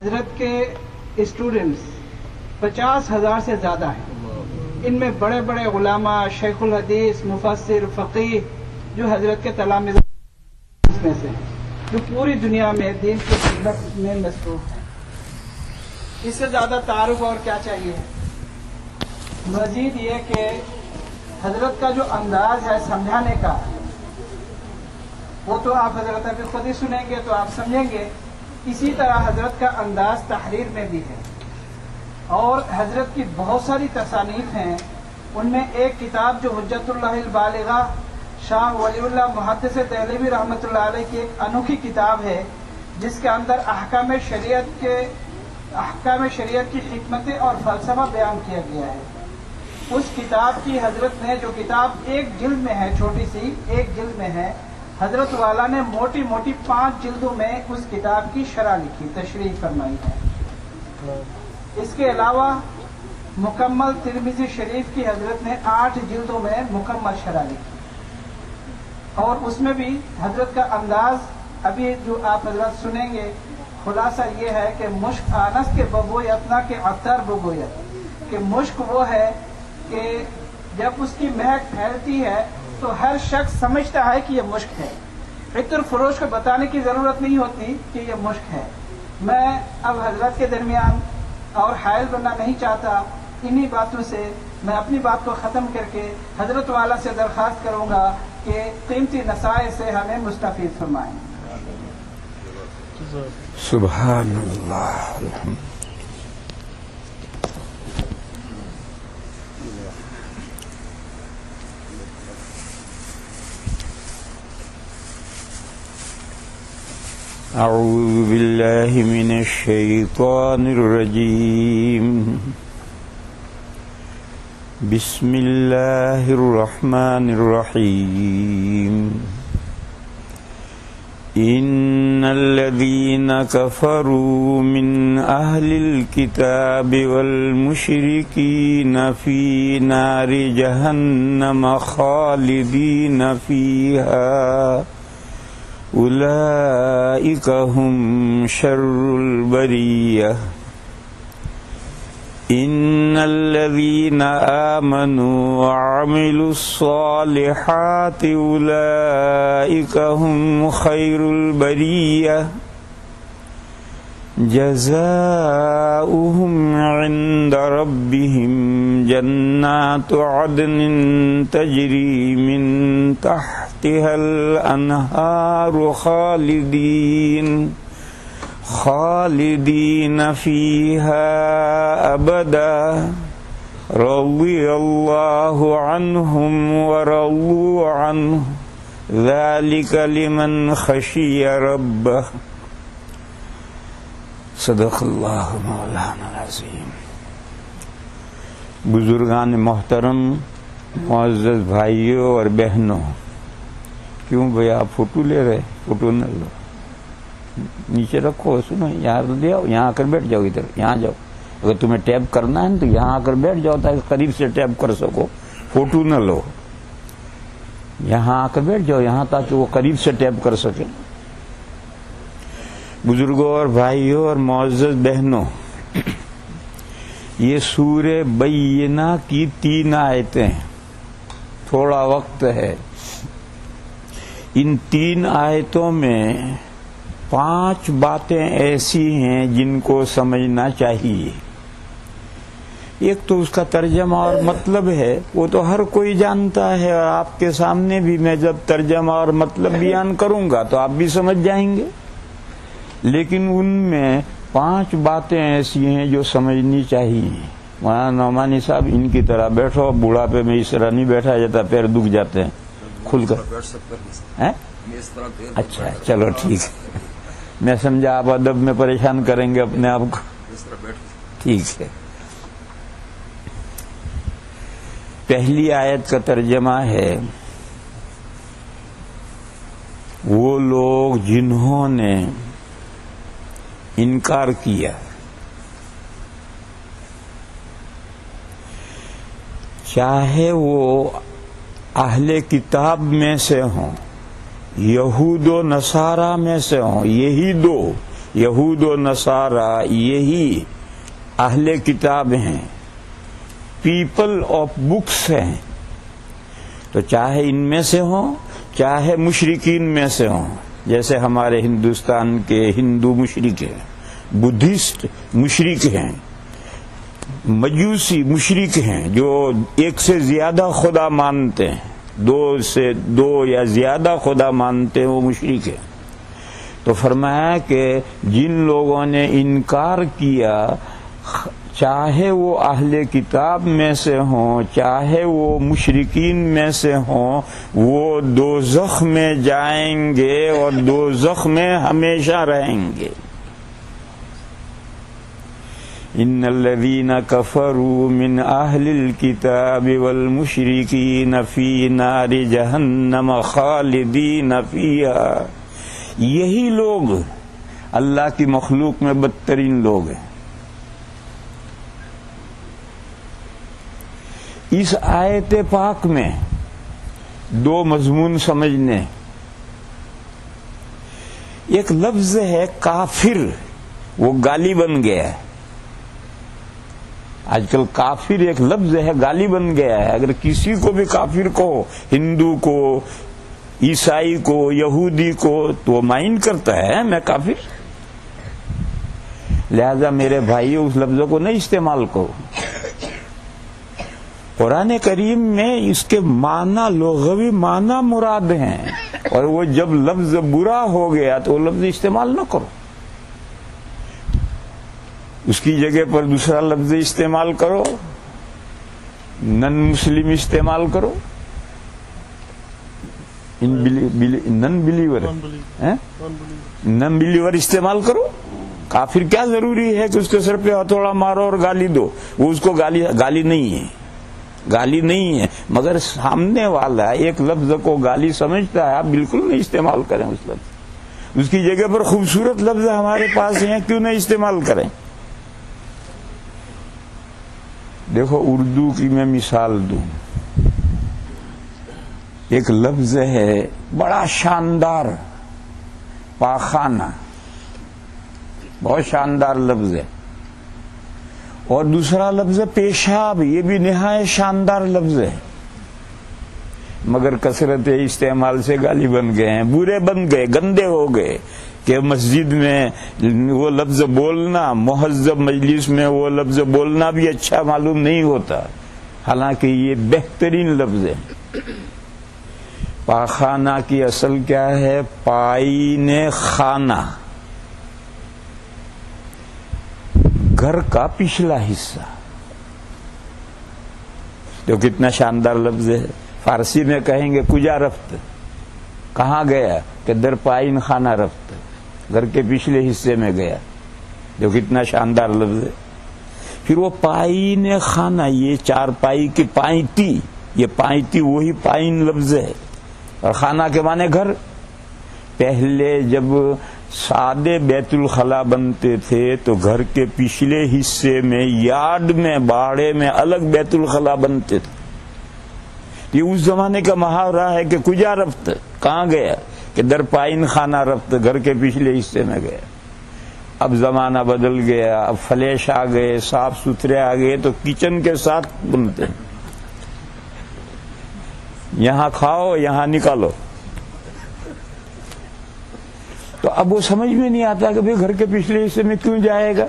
حضرت کے اسٹوڈنٹس 50,000 سے زیادہ ہیں. ان میں بڑے بڑے علماء، شیخ الحدیث، مفسر، فقیہ جو حضرت کے تلامذہ میں سے ہیں، جو پوری دنیا میں دین کی خدمت میں مصروف ہیں. اس سے زیادہ تعارف اور کیا چاہیے؟ مزید یہ کہ حضرت کا جو انداز ہے سمجھانے کا، وہ تو آپ حضرت ابھی خود ہی سنیں گے تو آپ سمجھیں گے. اسی طرح حضرت کا انداز تحریر میں بھی ہے، اور حضرت کی بہت ساری تصانیف ہیں. ان میں ایک کتاب جو حجت اللہ البالغہ شاہ ولی اللہ محدث دہلوی رحمۃ اللہ علیہ کی ایک انوکھی کتاب ہے، جس کے اندر احکام شریعت کی حکمتیں اور فلسفہ بیان کیا گیا ہے. اس کتاب کی حضرت نے، جو کتاب ایک جلد میں ہے، چھوٹی سی ایک جلد میں ہے، حضرت والا نے موٹی موٹی 5 جلدوں میں اس کتاب کی شرح لکھی، تشریح فرمائی ہے. اس کے علاوہ مکمل ترمذی شریف کی حضرت نے 8 جلدوں میں مکمل شرح لکھی، اور اس میں بھی حضرت کا انداز ابھی جو آپ حضرت سنیں گے. خلاصہ یہ ہے کہ مشک آنس کے ببویت نہ کہ عطر ببویت، کہ مشک وہ ہے کہ جب اس کی مہک پھیلتی ہے تو ہر شخص سمجھتا ہے کہ یہ مشک ہے. عطر فروش کو بتانے کی ضرورت نہیں ہوتی کہ یہ مشک ہے. میں اب حضرت کے درمیان اور حائل بننا نہیں چاہتا. انہی باتوں سے میں اپنی بات کو ختم کر کے حضرت والا سے درخواست کروں گا کہ قیمتی نصائح سے ہمیں مستفید فرمائیں. سبحان اللہ. اعوذ باللہ من الشیطان الرجیم. بسم اللہ الرحمن الرحیم. ان الذین کفروا من اہل الکتاب والمشرکین فی نار جہنم خالدین فیہا اولئک هم شر البریہ. ان الذین آمنوا وعملوا الصالحات اولئک هم خیر البریہ. جزاؤهم عند ربهم جنات عدن تجری من تحتها الانہار خالدین فیہا ابدا رضی اللہ عنہم ورضوا عنہ ذالک لمن خشی ربہ. صدق اللہ مولانا العظیم. بزرگان محترم، معزز بھائیوں اور بہنوں، کیوں بھئی آپ فوٹو لے رہے؟ فوٹو نہ لو، نیچے رکھو. سنو، یہاں لے آؤ، یہاں آ کر بیٹھ جاؤ. ادھر یہاں جاؤ. اگر تمہیں ٹیپ کرنا ہے تو یہاں آ کر بیٹھ جاؤ تاکہ قریب سے ٹیپ کر سکو. فوٹو نہ لو، یہاں آ کر بیٹھ جاؤ یہاں تاکہ وہ قریب سے ٹیپ کر سکے. بزرگوں اور بھائیوں اور معزز بہنوں، یہ سورہ بینہ کی 3 آیتیں، تھوڑا وقت ہے. ان 3 آیتوں میں 5 باتیں ایسی ہیں جن کو سمجھنا چاہیے. ایک تو اس کا ترجمہ اور مطلب ہے، وہ تو ہر کوئی جانتا ہے، اور آپ کے سامنے بھی میں جب ترجمہ اور مطلب بیان کروں گا تو آپ بھی سمجھ جائیں گے. لیکن ان میں 5 باتیں ایسی ہیں جو سمجھنی چاہیے. مولانا نعمانی صاحب، ان کی طرح بیٹھو. بڑھاپے میں اس طرح نہیں بیٹھا جاتا، پیر دکھ جاتے ہیں. کھل کر اچھا، چلو ٹھیک ہے. میں سمجھا آپ ادب میں پریشان کریں گے اپنے آپ کو. ٹھیک ہے. پہلی آیت کا ترجمہ ہے، وہ لوگ جنہوں نے انکار کیا، چاہے وہ اہل کتاب میں سے ہوں، یہود و نصارہ میں سے ہوں، یہی 2 یہود و نصارہ یہی اہل کتاب ہیں، پیپل آف بکس ہیں، تو چاہے ان میں سے ہوں چاہے مشرکین میں سے ہوں، جیسے ہمارے ہندوستان کے ہندو مشرک ہیں، بدھسٹ مشرک ہیں، مجوسی مشرک ہیں جو ایک سے زیادہ خدا مانتے ہیں، دو یا زیادہ خدا مانتے ہیں، وہ مشرک ہیں۔ تو فرمایا کہ جن لوگوں نے انکار کیا، چاہے وہ اہل کتاب میں سے ہوں چاہے وہ مشرکین میں سے ہوں، وہ دوزخ میں جائیں گے اور دوزخ میں ہمیشہ رہیں گے۔ ان الذين كفروا من اهل الكتاب والمشركين في نار جہنم خالدین فيها، یہی لوگ اللہ کی مخلوق میں بدترین لوگ ہیں۔ اس آیت پاک میں دو مضمون سمجھنے، ایک لفظ ہے کافر، وہ گالی بن گیا ہے۔ آج کل کافر ایک لفظ ہے، گالی بن گیا ہے، اگر کسی کو بھی کافر کہو، ہندو کو، عیسائی کو، یہودی کو، تو وہ مائنڈ کرتا ہے میں کافر، لہذا میرے بھائی اس لفظ کو نہیں استعمال کرو۔ قرآن کریم میں اس کے معنی لغوی معنی مراد ہیں، اور وہ جب لفظ برا ہو گیا تو وہ لفظ استعمال نہ کرو، اس کی جگہ پر دوسرا لفظ استعمال کرو، نن مسلم استعمال کرو، نن بلیور استعمال کرو۔ کافر کیا ضروری ہے کہ اس کے سر پہ ہتھوڑا مارو اور گالی دو، وہ اس کو گالی نہیں ہے، گالی نہیں ہے، مگر سامنے والا ایک لفظ کو گالی سمجھتا ہے، آپ بالکل نہیں استعمال کریں اس لفظ، اس کی جگہ پر خوبصورت لفظ ہمارے پاس ہیں، کیوں نہیں استعمال کریں؟ دیکھو اردو کی میں مثال دوں، ایک لفظ ہے بڑا شاندار، پاخانہ، بہت شاندار لفظ ہے، اور دوسرا لفظ پیشاب، یہ بھی نہایت شاندار لفظ ہے، مگر کثرت استعمال سے گالی بن گئے ہیں، برے بن گئے، گندے ہو گئے، کہ مسجد میں وہ لفظ بولنا، مہذب مجلس میں وہ لفظ بولنا بھی اچھا معلوم نہیں ہوتا، حالانکہ یہ بہترین لفظ ہے۔ پاخانہ کی اصل کیا ہے؟ پائین خانہ، گھر کا پچھلا حصہ، جو کتنا شاندار لفظ ہے۔ فارسی میں کہیں گے کجا رفت، کہاں گیا؟ کہ در پائین خانہ رفت، گھر کے پچھلے حصے میں گیا، جو کتنا شاندار لفظ ہے۔ پھر وہ پائین خانہ، یہ چار پائی کی پائنتی، یہ پائنتی وہی پائن لفظ ہے، اور خانہ کے معنی گھر۔ پہلے جب سادے بیت الخلا بنتے تھے تو گھر کے پچھلے حصے میں، یارڈ میں، باڑے میں الگ بیت الخلا بنتے تھے۔ یہ اس زمانے کا محاورہ ہے کہ کجا رفت، کہاں گیا؟ کہ در پائن خانہ رفت، گھر کے پچھلے حصے میں گیا۔ اب زمانہ بدل گیا، اب فلیش آ گئے، صاف ستھرے آ گئے، تو کچن کے ساتھ بنتے ہیں، یہاں کھاؤ یہاں نکالو۔ تو اب وہ سمجھ میں نہیں آتا کہ گھر کے پچھلے حصے میں کیوں جائے گا،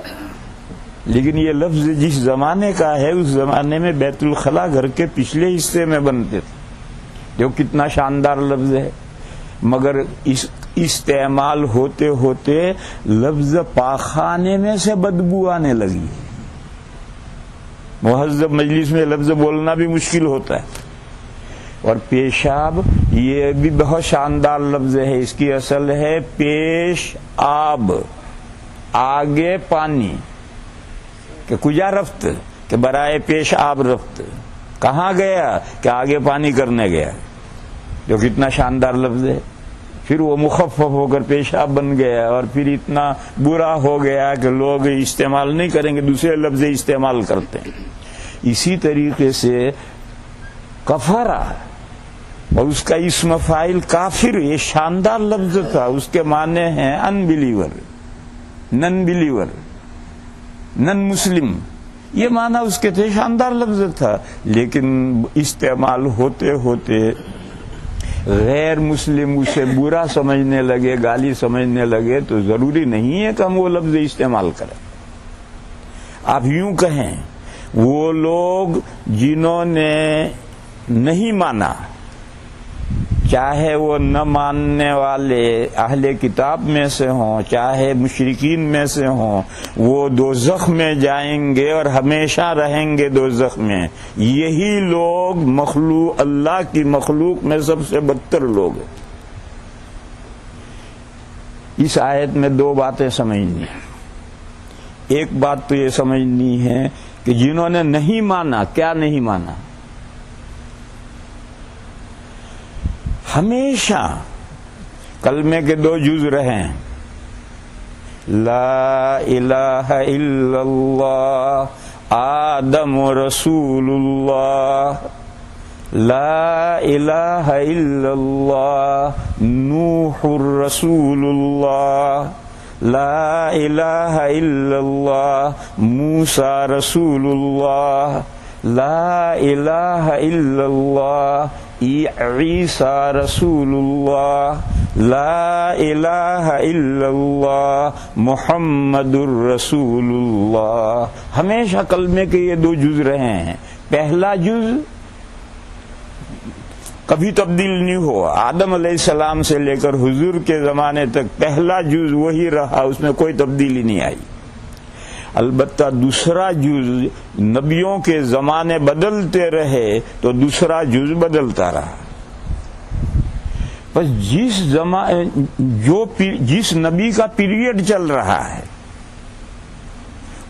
لیکن یہ لفظ جس زمانے کا ہے، اس زمانے میں بیت الخلا گھر کے پچھلے حصے میں بنتے تھے، جو کتنا شاندار لفظ ہے، مگر استعمال ہوتے ہوتے لفظ پاخانے میں سے بدبو آنے لگی۔ مہذب مجلس میں لفظ بولنا بھی مشکل ہوتا ہے۔ اور پیشاب، یہ بھی بہت شاندار لفظ ہے، اس کی اصل ہے پیش آب، آگے پانی، کہ کجا رفت، کہ برائے پیش آب رفت، کہاں گیا؟ کہ آگے پانی کرنے گیا، جو کتنا شاندار لفظ ہے۔ پھر وہ مخفف ہو کر پیشاب بن گیا، اور پھر اتنا برا ہو گیا کہ لوگ استعمال نہیں کریں گے، دوسرے لفظ استعمال کرتے ہیں۔ اسی طریقے سے کفرہ، اور اس کا اسم فاعل کافر، یہ شاندار لفظ تھا، اس کے معنی ہیں ان بلیور، نن بلیور، نن مسلم، یہ معنی اس کے تھے، شاندار لفظ تھا، لیکن استعمال ہوتے ہوتے غیر مسلم اسے برا سمجھنے لگے، گالی سمجھنے لگے، تو ضروری نہیں ہے کہ ہم وہ لفظ استعمال کریں۔ آپ یوں کہیں، وہ لوگ جنہوں نے نہیں مانا، چاہے وہ نہ ماننے والے اہل کتاب میں سے ہوں، چاہے مشرکین میں سے ہوں، وہ دوزخ میں جائیں گے اور ہمیشہ رہیں گے دوزخ میں۔ یہی لوگ مخلوق، اللہ کی مخلوق میں سب سے بدتر لوگ ہیں۔ اس آیت میں دو باتیں سمجھنی ہیں۔ ایک بات تو یہ سمجھنی ہے کہ جنہوں نے نہیں مانا، کیا نہیں مانا؟ ہمیشہ کلمے کے دو جز رہے، لا الہ الا اللہ آدم رسول اللہ، لا الہ الا اللہ نوح رسول اللہ، لا الہ الا اللہ موسیٰ رسول اللہ، لا الہ الا اللہ عیسیٰ رسول اللہ، لا الہ الا اللہ محمد الرسول اللہ۔ ہمیشہ کلمے کے یہ دو جز رہے ہیں۔ پہلا جز کبھی تبدیل نہیں ہوا، آدم علیہ السلام سے لے کر حضور کے زمانے تک پہلا جز وہی رہا، اس میں کوئی تبدیلی نہیں آئی۔ البتہ دوسرا جز نبیوں کے زمانے بدلتے رہے تو دوسرا جز بدلتا رہا۔ بس جس نبی کا پیریڈ چل رہا ہے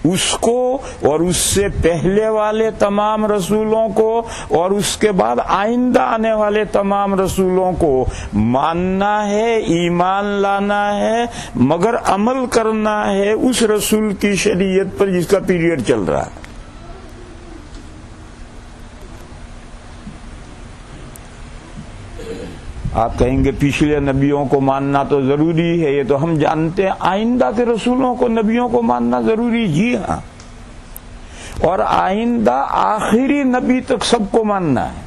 اس کو اور اس سے پہلے والے تمام رسولوں کو اور اس کے بعد آئندہ آنے والے تمام رسولوں کو ماننا ہے، ایمان لانا ہے، مگر عمل کرنا ہے اس رسول کی شریعت پر جس کا پیریڈ چل رہا ہے۔ آپ کہیں گے پچھلے نبیوں کو ماننا تو ضروری ہے، یہ تو ہم جانتے ہیں، آئندہ کے رسولوں کو، نبیوں کو ماننا ضروری، جی ہاں، اور آئندہ آخری نبی تک سب کو ماننا ہے۔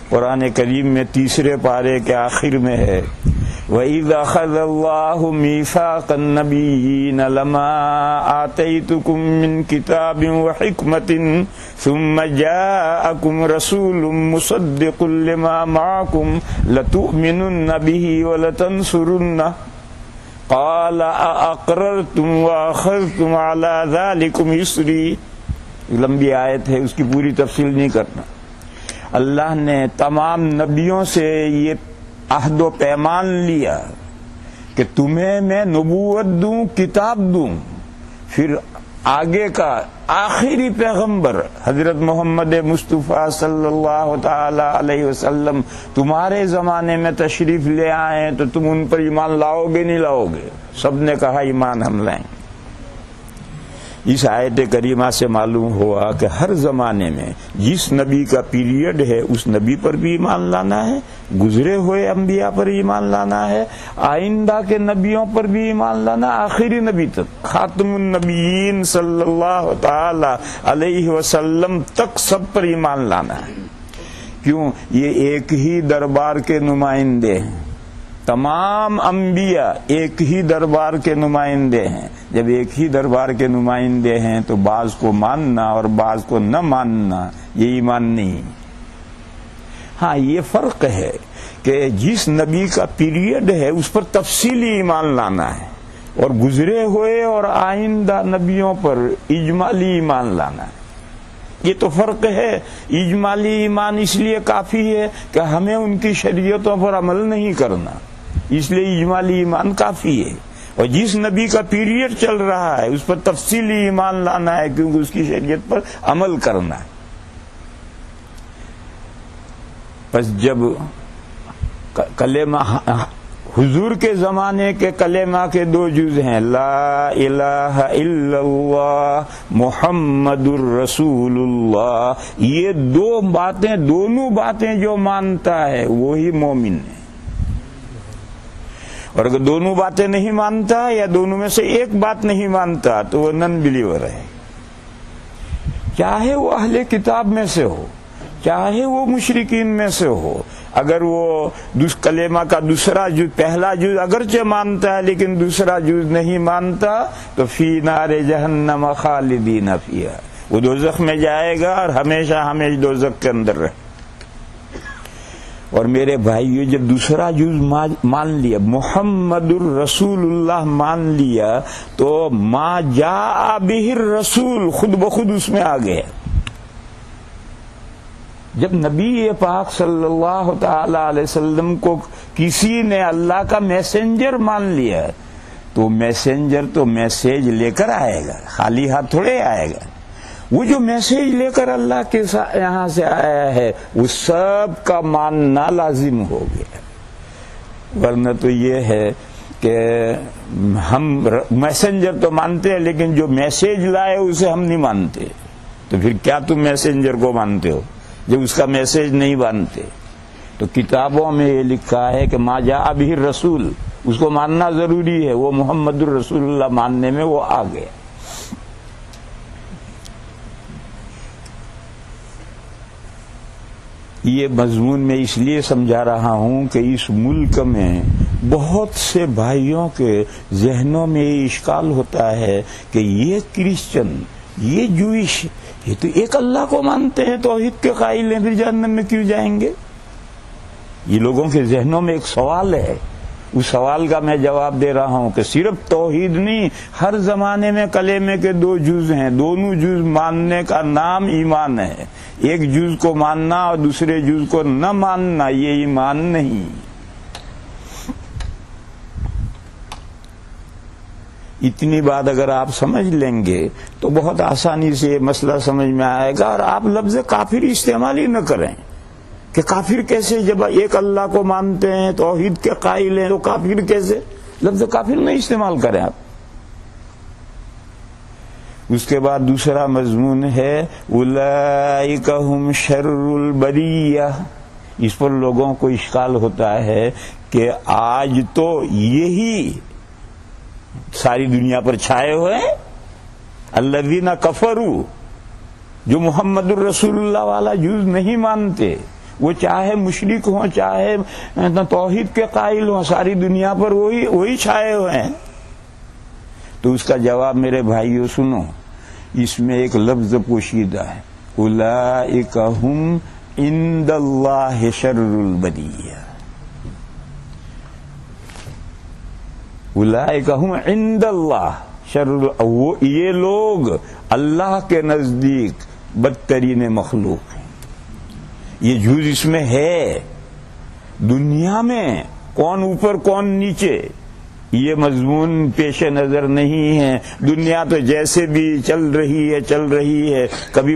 قرآن کریم میں تیسرے پارے کے آخر میں ہے وَإِذْ أَخَذَ اللَّهُ مِيثَاقَ النَّبِيِّينَ لَمَا آتَيْتُكُم مِّن كِتَابٍ وَحِكْمَةٍ ثُمَّ جَاءَكُمْ رَسُولٌ مُصَدِّقٌ لِّمَا مَعَكُمْ لَتُؤْمِنُنَّ بِهِ وَلَتَنصُرُنَّهُ قَالَ أَأَقْرَرْتُمْ وَأَخَذْتُمْ عَلَى ذَلِكُمْ إِصْرِي۔ لمبی آیت ہے، اس کی پوری تفصیل نہیں کرنا۔ اللہ نے تمام نبیوں سے یہ عہد و پیمان لیا کہ تمہیں میں نبوت دوں، کتاب دوں، پھر آگے کا آخری پیغمبر حضرت محمد مصطفیٰ صلی اللہ تعالی علیہ وسلم تمہارے زمانے میں تشریف لے آئے تو تم ان پر ایمان لاؤ گے نہیں لاؤ گے؟ سب نے کہا ایمان ہم لائیں۔ اس آیت کریمہ سے معلوم ہوا کہ ہر زمانے میں جس نبی کا پیریڈ ہے اس نبی پر بھی ایمان لانا ہے، گزرے ہوئے انبیاء پر ایمان لانا ہے، آئندہ کے نبیوں پر بھی ایمان لانا، آخری نبی تک، خاتم النبیین صلی اللہ تعالی علیہ وسلم تک سب پر ایمان لانا ہے۔ کیوں؟ یہ ایک ہی دربار کے نمائندے ہیں، تمام انبیاء ایک ہی دربار کے نمائندے ہیں۔ جب ایک ہی دربار کے نمائندے ہیں تو بعض کو ماننا اور بعض کو نہ ماننا یہ ایمان نہیں۔ ہاں یہ فرق ہے کہ جس نبی کا پیریڈ ہے اس پر تفصیلی ایمان لانا ہے، اور گزرے ہوئے اور آئندہ نبیوں پر اجمالی ایمان لانا ہے۔ یہ تو فرق ہے۔ اجمالی ایمان اس لیے کافی ہے کہ ہمیں ان کی شریعتوں پر عمل نہیں کرنا، اس لیے اجمالی ایمان کافی ہے۔ اور جس نبی کا پیریڈ چل رہا ہے اس پر تفصیلی ایمان لانا ہے کیونکہ اس کی شریعت پر عمل کرنا ہے۔ بس جب کلمہ حضور کے زمانے کے کلمہ کے دو جز ہیں، لا الہ الا اللہ محمد الرسول اللہ، یہ دو باتیں، دونوں باتیں جو مانتا ہے وہی مومن ہے۔ اور اگر دونوں باتیں نہیں مانتا یا دونوں میں سے ایک بات نہیں مانتا تو وہ نن بلیور ہے، چاہے وہ اہل کتاب میں سے ہو، چاہے وہ مشرکین میں سے ہو. اگر وہ کلمہ کا دوسرا جز، پہلا جز اگرچہ مانتا ہے لیکن دوسرا جز نہیں مانتا تو فی نار جہنم خالدین فیہا، وہ دوزخ میں جائے گا اور ہمیشہ ہمیشہ دوزخ کے اندر رہے. اور میرے بھائیو، جب دوسرا جز مان لیا، محمد الرسول اللہ مان لیا، تو ما جاء بہ الرسول خود بخود اس میں آ گیا. جب نبی پاک صلی اللہ تعالی علیہ وسلم کو کسی نے اللہ کا میسنجر مان لیا تو میسنجر تو میسیج لے کر آئے گا، خالی ہاتھ تھوڑے آئے گا. وہ جو میسیج لے کر اللہ کے یہاں سے آیا ہے وہ سب کا ماننا لازم ہو گیا. ورنہ تو یہ ہے کہ ہم میسنجر تو مانتے ہیں لیکن جو میسیج لائے اسے ہم نہیں مانتے. تو پھر کیا تم میسنجر کو مانتے ہو جب اس کا میسج نہیں مانتے؟ تو کتابوں میں یہ لکھا ہے کہ ما جاء بہ الرسول، اس کو ماننا ضروری ہے. وہ محمد الرسول اللہ ماننے میں وہ آ گیا. یہ مضمون میں اس لیے سمجھا رہا ہوں کہ اس ملک میں بہت سے بھائیوں کے ذہنوں میں یہ اشکال ہوتا ہے کہ یہ کرسچن، یہ جوئش، یہ تو ایک اللہ کو مانتے ہیں، توحید کے قائل ہیں، پھر جہنم میں کیوں جائیں گے؟ یہ لوگوں کے ذہنوں میں ایک سوال ہے. اس سوال کا میں جواب دے رہا ہوں کہ صرف توحید نہیں، ہر زمانے میں کلمے کے دو جز ہیں. دونوں جز ماننے کا نام ایمان ہے. ایک جز کو ماننا اور دوسرے جز کو نہ ماننا یہ ایمان نہیں. اتنی بات اگر آپ سمجھ لیں گے تو بہت آسانی سے یہ مسئلہ سمجھ میں آئے گا. اور آپ لفظ کافر استعمال ہی نہ کریں کہ کافر کیسے، جب ایک اللہ کو مانتے ہیں، توحید کے قائل ہیں، تو کافر کیسے؟ لفظ کافر نہیں استعمال کریں آپ. اس کے بعد دوسرا مضمون ہے اولئک ھم شر البریہ. اس پر لوگوں کو اشکال ہوتا ہے کہ آج تو یہی ساری دنیا پر چھائے ہوئے ہیں الذین کفروا، جو محمد الرسول اللہ والا جز نہیں مانتے. وہ چاہے مشرک ہوں چاہے توحید کے قائل ہوں، ساری دنیا پر وہی چھائے ہوئے ہیں. تو اس کا جواب میرے بھائیو سنو، اس میں ایک لفظ پوشیدہ ہے، اولئک ھم عند اللہ شر البریہ. اولئک ھم عند اللہ شر، یہ لوگ اللہ کے نزدیک بدترین مخلوق ہیں. یہ جھوج اس میں ہے. دنیا میں کون اوپر کون نیچے یہ مضمون پیش نظر نہیں ہے. دنیا تو جیسے بھی چل رہی ہے. کبھی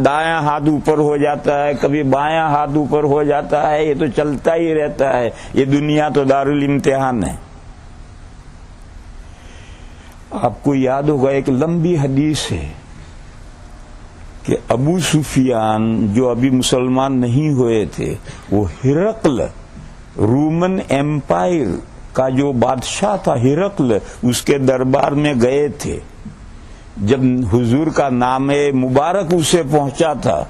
دایاں ہاتھ اوپر ہو جاتا ہے، کبھی بایاں ہاتھ اوپر ہو جاتا ہے. یہ تو چلتا ہی رہتا ہے. یہ دنیا تو دارالامتحان ہے. آپ کو یاد ہوگا ایک لمبی حدیث ہے کہ ابو سفیان جو ابھی مسلمان نہیں ہوئے تھے، وہ ہرقل، رومن ایمپائر کا جو بادشاہ تھا ہرقل، اس کے دربار میں گئے تھے. جب حضور کا نام مبارک اسے پہنچا تھا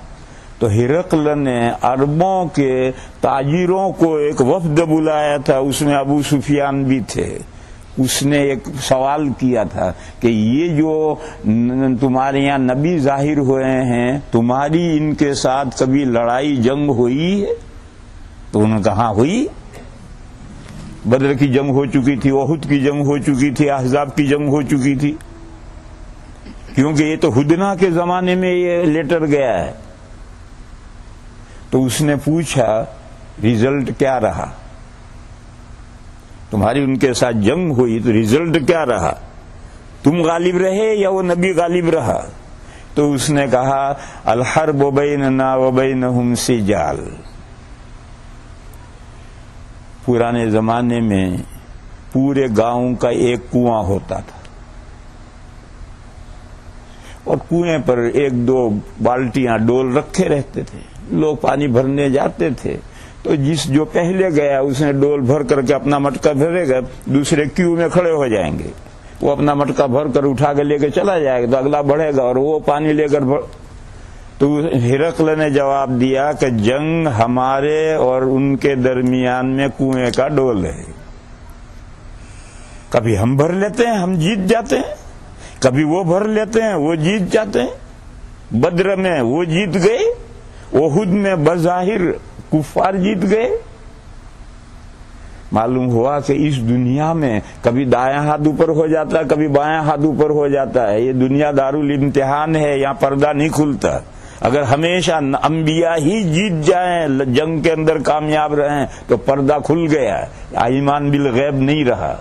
تو ہرقل نے عربوں کے تاجروں کو ایک وفد بلایا تھا، اس میں ابو سفیان بھی تھے. اس نے ایک سوال کیا تھا کہ یہ جو تمہارے یہاں نبی ظاہر ہوئے ہیں، تمہاری ان کے ساتھ کبھی لڑائی جنگ ہوئی ہے؟ تو انہوں نے کہا ہوئی. بدر کی جنگ ہو چکی تھی، احد کی جنگ ہو چکی تھی، احزاب کی جنگ ہو چکی تھی. کیونکہ یہ تو ہدنہ کے زمانے میں یہ لیٹر گیا ہے. تو اس نے پوچھا ریزلٹ کیا رہا؟ تمہاری ان کے ساتھ جنگ ہوئی تو ریزلٹ کیا رہا؟ تم غالب رہے یا وہ نبی غالب رہا؟ تو اس نے کہا الحرب بیننا وبینہم سجال. پرانے زمانے میں پورے گاؤں کا ایک کنواں ہوتا تھا اور کنویں پر ایک دو بالٹیاں ڈول رکھے رہتے تھے. لوگ پانی بھرنے جاتے تھے تو جو پہلے گیا اس نے ڈول بھر کر کے اپنا مٹکا بھرے گا، دوسرے کیو میں کھڑے ہو جائیں گے، وہ اپنا مٹکا بھر کر اٹھا کے لے کے چلا جائے گا، تو اگلا بڑھے گا اور وہ پانی لے کر تو ہرقل نے جواب دیا کہ جنگ ہمارے اور ان کے درمیان میں کنویں کا ڈول ہے، کبھی ہم بھر لیتے ہیں ہم جیت جاتے ہیں، کبھی وہ بھر لیتے ہیں وہ جیت جاتے ہیں۔ بدر میں وہ جیت گئے، احد میں بظاہر کفار جیت گئے۔ معلوم ہوا کہ اس دنیا میں کبھی دایاں ہاتھ اوپر ہو جاتا ہے، کبھی بایاں ہاتھ اوپر ہو جاتا ہے، یہ دنیا دارالامتحان ہے، یہاں پردہ نہیں کھلتا۔ اگر ہمیشہ انبیاء ہی جیت جائیں، جنگ کے اندر کامیاب رہیں، تو پردہ کھل گیا، ایمان بالغیب نہیں رہا۔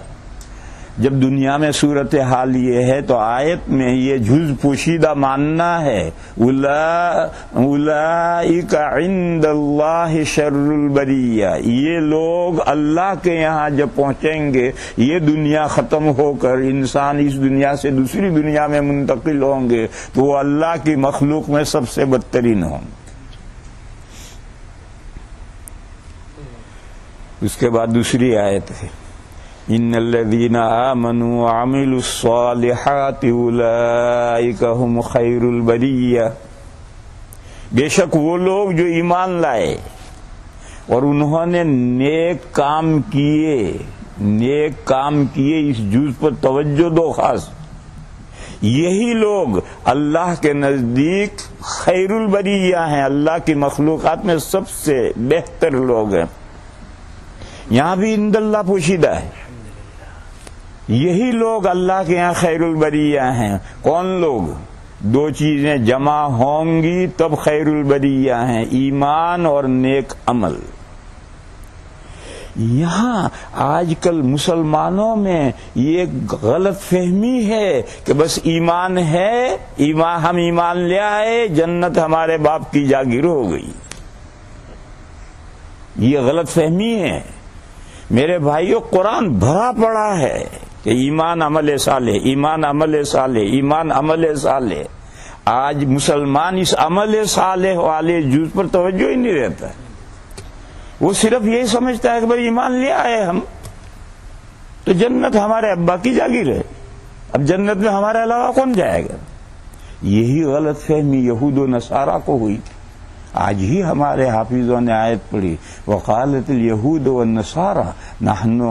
جب دنیا میں صورتحال یہ ہے تو آیت میں یہ جز پوشیدہ ماننا ہے، اولئک عند اللہ شر البریہ، یہ لوگ اللہ کے یہاں جب پہنچیں گے، یہ دنیا ختم ہو کر انسان اس دنیا سے دوسری دنیا میں منتقل ہوں گے، تو وہ اللہ کی مخلوق میں سب سے بدترین ہوں گے۔ اس کے بعد دوسری آیت ہے، ان الذین آمنوا وعملوا الصالحات اولئک هم خیر البریہ، بے شک وہ لوگ جو ایمان لائے اور انہوں نے نیک کام کیے، اس جز پر توجہ دو خاص، یہی لوگ اللہ کے نزدیک خیر البریہ ہیں، اللہ کی مخلوقات میں سب سے بہتر لوگ ہیں۔ یہاں بھی عند اللہ پوشیدہ ہے، یہی لوگ اللہ کے یہاں خیر البریہ ہیں۔ کون لوگ؟ دو چیزیں جمع ہوں گی تب خیر البریہ ہیں، ایمان اور نیک عمل۔ یہاں آج کل مسلمانوں میں یہ غلط فہمی ہے کہ بس ایمان ہے، ہم ایمان لے آئے، جنت ہمارے باپ کی جاگیر ہو گئی، یہ غلط فہمی ہے۔ میرے بھائیوں، قرآن بھرا پڑا ہے کہ ایمان عمل صالح، ایمان عمل صالح، ایمان عمل صالح۔ آج مسلمان اس عمل صالح والے جز پر توجہ ہی نہیں رہتا ہے، وہ صرف یہی سمجھتا ہے کہ بھائی ایمان لے آئے ہم تو جنت ہمارے ابا کی جاگیر ہے، اب جنت میں ہمارے علاوہ کون جائے گا؟ یہی غلط فہمی یہود و نصارہ کو ہوئی تھی۔ آج ہی ہمارے حافظوں نے آیت پڑھی، وقالت الیہود والنصارى نحن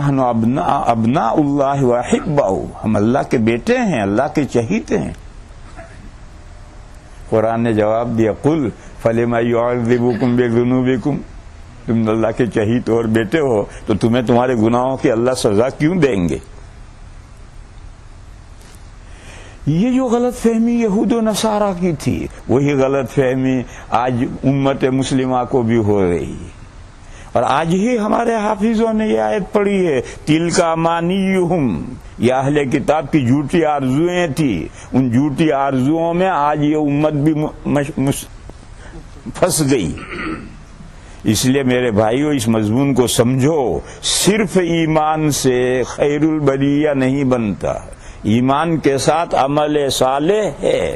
ابناء اللہ واحباؤہ، ہم اللہ کے بیٹے ہیں، اللہ کے چہیتے ہیں۔ قرآن نے جواب دیا، قل فلما يعذبكم بذنوبكم، تم اللہ کے چہیتے اور بیٹے ہو تو تمہیں تمہارے گناہوں کی اللہ سزا کیوں دیں گے؟ یہ جو غلط فہمی یہود و نصارہ کی تھی، وہی غلط فہمی آج امت مسلمہ کو بھی ہو رہی ہے۔ اور آج ہی ہمارے حافظوں نے یہ آیت پڑھی ہے، تِلْكَ أَمَانِيُّهُمْ، یہ اہل کتاب کی جھوٹی آرزویں تھی، ان جھوٹی آرزوؤں میں آج یہ امت بھی پھنس گئی۔ اس لیے میرے بھائیو، اس مضمون کو سمجھو، صرف ایمان سے خیر البریہ نہیں بنتا، ایمان کے ساتھ عمل صالح ہے،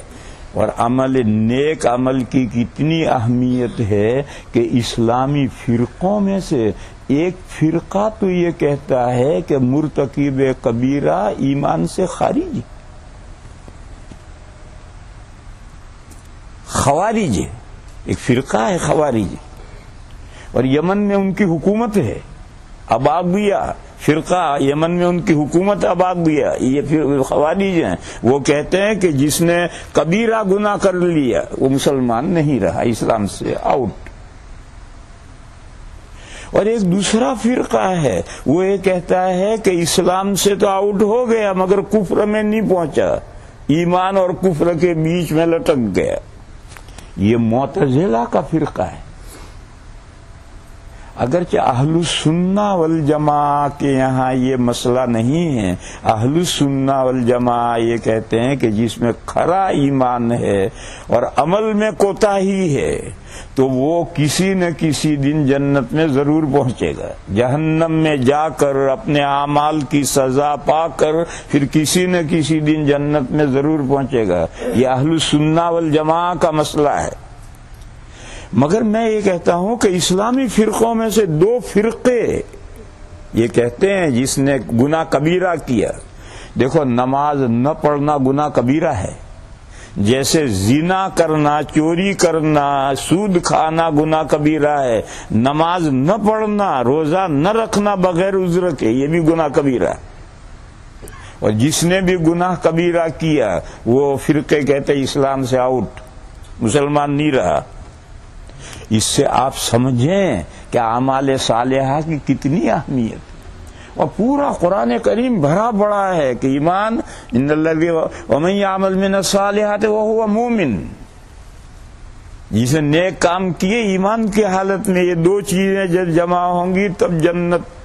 اور عمل نیک عمل کی کتنی اہمیت ہے کہ اسلامی فرقوں میں سے ایک فرقہ تو یہ کہتا ہے کہ مرتکب کبیرہ ایمان سے خارج، خوارج، ایک فرقہ ہے خوارج، اور یمن میں ان کی حکومت ہے، اباغیہ فرقہ، یمن میں ان کی حکومت اباغیہ، یہ خوارج ہیں۔ وہ کہتے ہیں کہ جس نے کبیرہ گناہ کر لیا وہ مسلمان نہیں رہا، اسلام سے آؤٹ۔ اور ایک دوسرا فرقہ ہے، وہ یہ کہتا ہے کہ اسلام سے تو آؤٹ ہو گیا مگر کفر میں نہیں پہنچا، ایمان اور کفر کے بیچ میں لٹک گیا۔ یہ معتزلہ کا فرقہ ہے۔ اگرچہ اہل السنہ والجماعہ کے یہاں یہ مسئلہ نہیں ہے، اہل السنہ والجماعہ یہ کہتے ہیں کہ جس میں کھرا ایمان ہے اور عمل میں کوتاہی ہے تو وہ کسی نہ کسی دن جنت میں ضرور پہنچے گا، جہنم میں جا کر اپنے اعمال کی سزا پا کر پھر کسی نہ کسی دن جنت میں ضرور پہنچے گا۔ یہ اہل السنہ والجماعہ کا مسئلہ ہے۔ مگر میں یہ کہتا ہوں کہ اسلامی فرقوں میں سے 2 فرقے یہ کہتے ہیں جس نے گناہ کبیرہ کیا. دیکھو نماز نہ پڑھنا گناہ کبیرہ ہے، جیسے زنا کرنا، چوری کرنا، سود کھانا گناہ کبیرہ ہے، نماز نہ پڑھنا، روزہ نہ رکھنا بغیر عذر کے یہ بھی گناہ کبیرہ ہے. اور جس نے بھی گناہ کبیرہ کیا وہ فرقے کہتے اسلام سے آؤٹ، مسلمان نہیں رہا. اس سے آپ سمجھیں کہ اعمال صالحہ کی کتنی اہمیت. اور پورا قرآن کریم بھرا پڑا ہے کہ ایمان ان الذی ومن یعمل من الصالحات وهو مومن. جس نے نیک کام کیے ایمان کی حالت میں، یہ 2 چیزیں جب جمع ہوں گی تب جنت،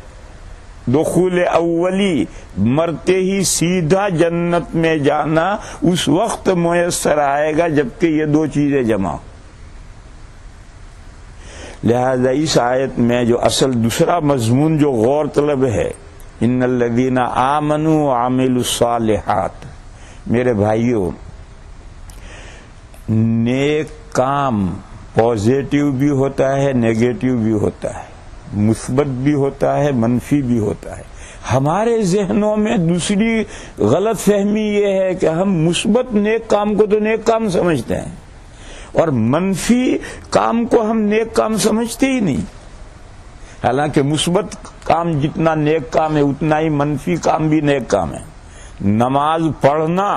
دخول اولی، مرتے ہی سیدھا جنت میں جانا اس وقت میسر آئے گا جبکہ یہ 2 چیزیں جمع ہوں. لہذا اس آیت میں جو اصل دوسرا مضمون جو غور طلب ہے، ان الذین آمنوا وعملوا الصالحات، میرے بھائیوں نیک کام پازیٹیو بھی ہوتا ہے، نیگیٹو بھی ہوتا ہے، مثبت بھی ہوتا ہے، منفی بھی ہوتا ہے. ہمارے ذہنوں میں دوسری غلط فہمی یہ ہے کہ ہم مثبت نیک کام کو تو نیک کام سمجھتے ہیں اور منفی کام کو ہم نیک کام سمجھتے ہی نہیں. حالانکہ مثبت کام جتنا نیک کام ہے اتنا ہی منفی کام بھی نیک کام ہے. نماز پڑھنا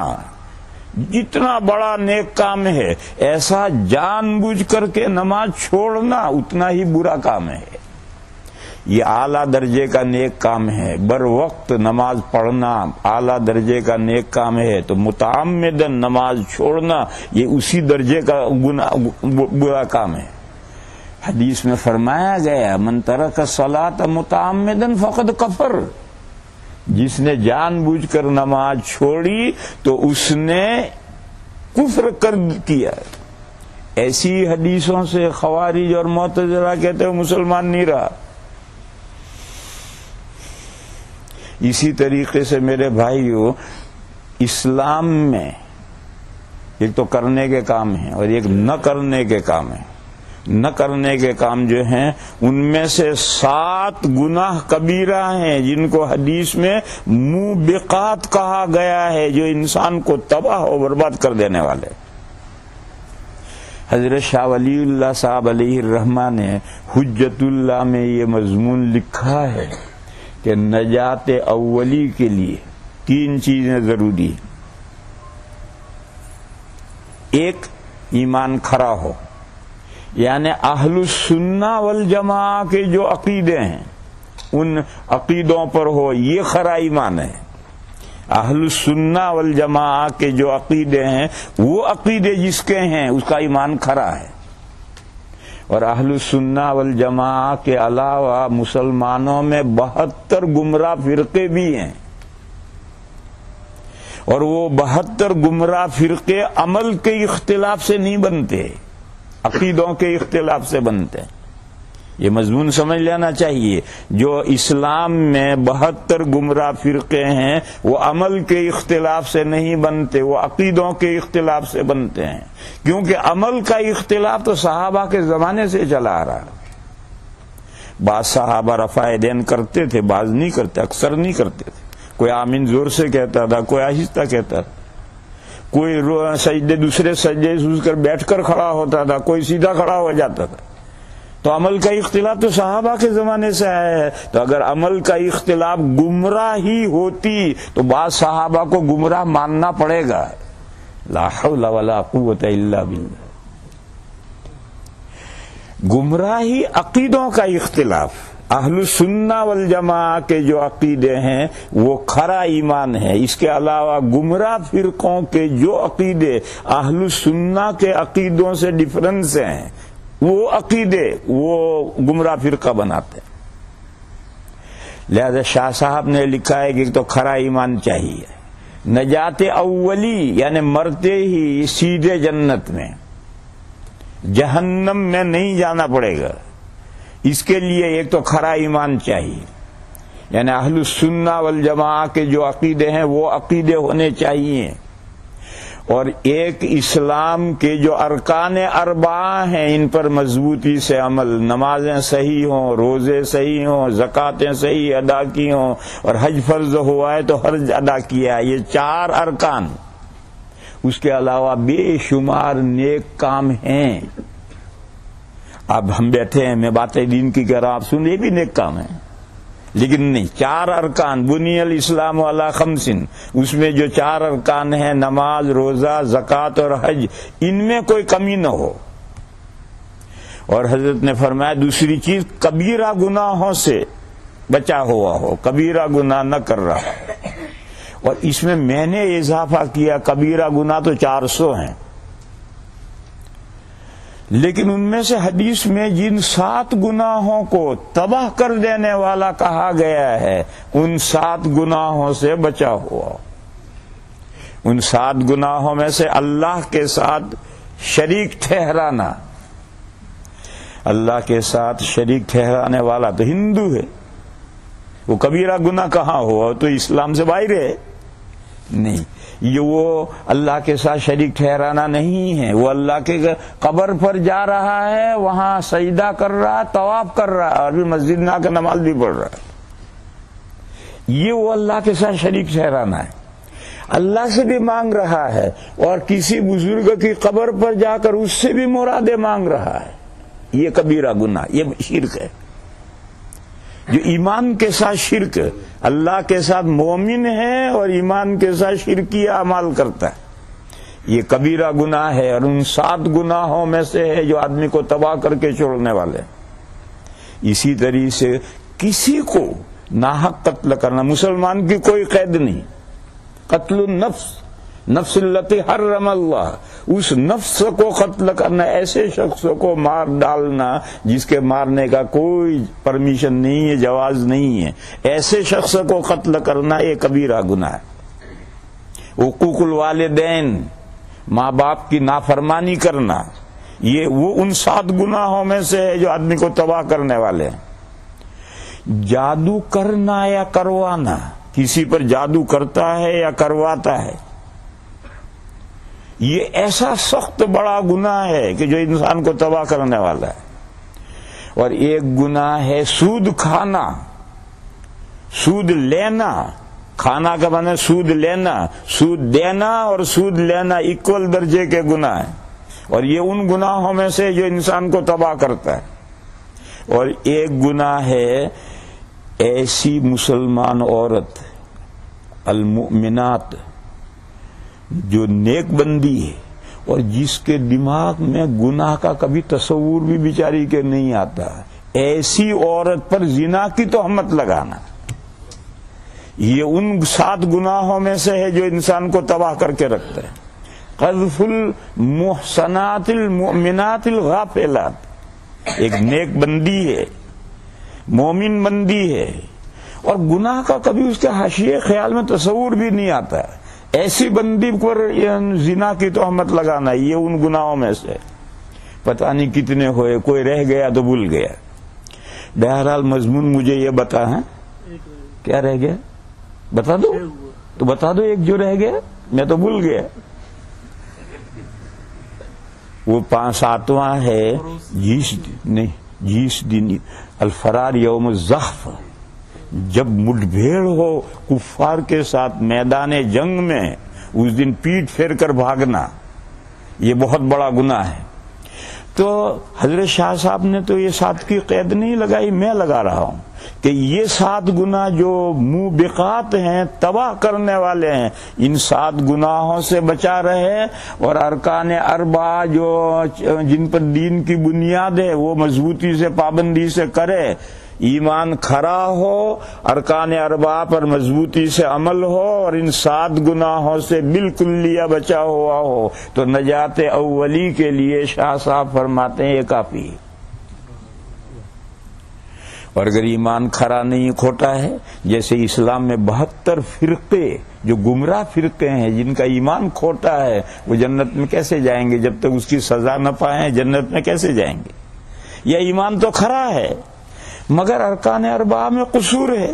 جتنا بڑا نیک کام ہے، ایسا جان بوجھ کر کے نماز چھوڑنا اتنا ہی برا کام ہے. یہ اعلیٰ درجے کا نیک کام ہے. بر وقت نماز پڑھنا اعلیٰ درجے کا نیک کام ہے، تو متعمدن نماز چھوڑنا یہ اسی درجے کا برا کام ہے. حدیث میں فرمایا گیا من ترک الصلاۃ متعمدن فقد کفر. جس نے جان بوجھ کر نماز چھوڑی تو اس نے کفر کر کیا. ایسی حدیثوں سے خوارج اور معتزلہ کہتے ہیں مسلمان نہیں رہا. اسی طریقے سے میرے بھائیوں اسلام میں ایک تو کرنے کے کام ہیں اور ایک نہ کرنے کے کام ہیں. نہ کرنے کے کام جو ہیں ان میں سے 7 گناہ کبیرہ ہیں جن کو حدیث میں موبقات کہا گیا ہے، جو انسان کو تباہ و برباد کر دینے والے. حضرت شاہ ولی اللہ صاحب علیہ الرحمہ نے حجت اللہ میں یہ مضمون لکھا ہے کہ نجات اولی کے لیے 3 چیزیں ضروری ہیں. ایک، ایمان کھڑا ہو، یعنی اہل السنہ والجماعہ کے جو عقیدے ہیں ان عقیدوں پر ہو، یہ کھڑا ایمان ہے. اہل السنہ والجماعہ کے جو عقیدے ہیں وہ عقیدے جس کے ہیں اس کا ایمان کھڑا ہے. اور اہل السنہ والجماعہ کے علاوہ مسلمانوں میں 72 گمراہ فرقے بھی ہیں، اور وہ 72 گمراہ فرقے عمل کے اختلاف سے نہیں بنتے، عقیدوں کے اختلاف سے بنتے ہیں. یہ مضمون سمجھ لینا چاہیے. جو اسلام میں 72 گمراہ فرقے ہیں وہ عمل کے اختلاف سے نہیں بنتے، وہ عقیدوں کے اختلاف سے بنتے ہیں. کیونکہ عمل کا اختلاف تو صحابہ کے زمانے سے چلا آ رہا. بعض صحابہ رفع دین کرتے تھے، بعض نہیں کرتے، اکثر نہیں کرتے تھے. کوئی آمین زور سے کہتا تھا، کوئی آہستہ کہتا تھا، کوئی سجدے دوسرے سجدے سوچ کر بیٹھ کر کھڑا ہوتا تھا، کوئی سیدھا کھڑا ہو جاتا تھا. تو عمل کا اختلاف تو صحابہ کے زمانے سے آیا ہے. تو اگر عمل کا اختلاف گمراہی ہوتی تو بعض صحابہ کو گمراہ ماننا پڑے گا. لا حول ولا قوت الا باللہ. گمراہی عقیدوں کا اختلاف. اہل السنہ والجماعہ کے جو عقیدے ہیں وہ کھرا ایمان ہے. اس کے علاوہ گمراہ فرقوں کے جو عقیدے اہل السنہ کے عقیدوں سے ڈفرنس ہیں وہ عقیدے وہ گمراہ فرقہ بناتے ہیں. لہذا شاہ صاحب نے لکھا ہے کہ تو کھرا ایمان چاہیے. نجات اولی یعنی مرتے ہی سیدھے جنت میں، جہنم میں نہیں جانا پڑے گا. اس کے لیے ایک تو کھرا ایمان چاہیے، یعنی اہل السنہ والجماعہ کے جو عقیدے ہیں وہ عقیدے ہونے چاہیے. اور ایک اسلام کے جو ارکان اربعہ ہیں ان پر مضبوطی سے عمل، نمازیں صحیح ہوں، روزے صحیح ہوں، زکاتیں صحیح ادا کی ہوں، اور حج فرض ہوا ہے تو حج ادا کیا ہے، یہ 4 ارکان۔ اس کے علاوہ بے شمار نیک کام ہیں۔ اب ہم بیٹھے ہیں، میں باتیں دین کی کہہ رہا ہوں، آپ سن، یہ بھی نیک کام ہے، لیکن نہیں، 4 ارکان، بنی الاسلام علی 5، اس میں جو 4 ارکان ہیں، نماز، روزہ، زکوٰۃ اور حج، ان میں کوئی کمی نہ ہو۔ اور حضرت نے فرمایا دوسری چیز، کبیرہ گناہوں سے بچا ہوا ہو، کبیرہ گناہ نہ کر رہا۔ اور اس میں نے اضافہ کیا، کبیرہ گناہ تو 400 ہیں، لیکن ان میں سے حدیث میں جن 7 گناہوں کو تباہ کر دینے والا کہا گیا ہے، ان 7 گناہوں سے بچا ہوا۔ ان 7 گناہوں میں سے اللہ کے ساتھ شریک ٹھہرانا، اللہ کے ساتھ شریک ٹھہرانے والا تو ہندو ہے، وہ کبیرہ گناہ کہاں ہوا؟ تو اسلام سے باہر ہے؟ نہیں، یہ وہ اللہ کے ساتھ شریک ٹھہرانا نہیں ہے، وہ اللہ کے قبر پر جا رہا ہے، وہاں سجدہ کر رہا ہے، طواف کر رہا ہے، اور بھی مسجد میں آ کر نماز بھی پڑھ رہا ہے، یہ وہ اللہ کے ساتھ شریک ٹھہرانا ہے۔ اللہ سے بھی مانگ رہا ہے، اور کسی بزرگ کی قبر پر جا کر اس سے بھی مرادیں مانگ رہا ہے، یہ کبیرہ گناہ، یہ شرک ہے۔ جو ایمان کے ساتھ شرک، اللہ کے ساتھ مومن ہے اور ایمان کے ساتھ شرکی اعمال کرتا ہے، یہ کبیرہ گناہ ہے، اور ان 7 گناہوں میں سے ہے جو آدمی کو تباہ کر کے چھوڑنے والے۔ اسی طریقے سے کسی کو ناحق قتل کرنا، مسلمان کی کوئی قید نہیں، قتل النفس، نفس التی حرم اللہ، اس نفس کو قتل کرنا، ایسے شخص کو مار ڈالنا جس کے مارنے کا کوئی پرمیشن نہیں ہے، جواز نہیں ہے، ایسے شخص کو قتل کرنا یہ کبیرہ گناہ ہے۔ حقوق الوالدین، ماں باپ کی نافرمانی کرنا، یہ وہ ان 7 گناہوں میں سے ہے جو آدمی کو تباہ کرنے والے ہیں۔ جادو کرنا یا کروانا، کسی پر جادو کرتا ہے یا کرواتا ہے، یہ ایسا سخت بڑا گناہ ہے کہ جو انسان کو تباہ کرنے والا ہے۔ اور ایک گناہ ہے سود کھانا، سود لینا، کھانا کا معنی سود لینا، سود دینا اور سود لینا ایکول درجے کے گناہ ہیں، اور یہ ان گناہوں میں سے جو انسان کو تباہ کرتا ہے۔ اور ایک گناہ ہے ایسی مسلمان عورت، المؤمنات، جو نیک بندی ہے اور جس کے دماغ میں گناہ کا کبھی تصور بھی بیچاری کے نہیں آتا، ایسی عورت پر زنا کی تہمت لگانا، یہ ان 7 گناہوں میں سے ہے جو انسان کو تباہ کر کے رکھتا ہے۔ قذف المحصنات المؤمنات الغافلات، ایک نیک بندی ہے، مومن بندی ہے، اور گناہ کا کبھی اس کے حاشیے خیال میں تصور بھی نہیں آتا، ایسی بندی پر زنا کی تہمت لگانا، یہ ان گناہوں میں سے پتہ نہیں کتنے ہوئے، کوئی رہ گیا تو بھول گیا۔ بہرحال مضمون مجھے یہ بتا ہے، کیا رہ گیا بتا دو تو بتا دو، ایک جو رہ گیا میں تو بھول گیا، وہ 5-7واں ہے جس دن الفرار یوم الزحف، جب مٹبھیڑ ہو کفار کے ساتھ میدان جنگ میں، اس دن پیٹ پھیر کر بھاگنا، یہ بہت بڑا گناہ ہے۔ تو حضرت شاہ صاحب نے تو یہ 7 کی قید نہیں لگائی، میں لگا رہا ہوں کہ یہ 7 گناہ جو موبقات ہیں، تباہ کرنے والے ہیں، ان 7 گناہوں سے بچا رہے، اور ارکان 4 جو جن پر دین کی بنیاد ہے وہ مضبوطی سے پابندی سے کرے، ایمان کھڑا ہو، ارکان 4 پر مضبوطی سے عمل ہو، اور ان 7 گناہوں سے بالکلیہ بچا ہوا ہو، تو نجات اولی کے لیے شاہ صاحب فرماتے ہیں یہ کافی ہے۔ اور اگر ایمان کھڑا نہیں، کھوٹا ہے، جیسے اسلام میں 72 فرقے جو گمراہ فرقے ہیں، جن کا ایمان کھوٹا ہے، وہ جنت میں کیسے جائیں گے؟ جب تک اس کی سزا نہ پائیں جنت میں کیسے جائیں گے؟ یا ایمان تو کھڑا ہے مگر ارکان 4 میں قصور ہے،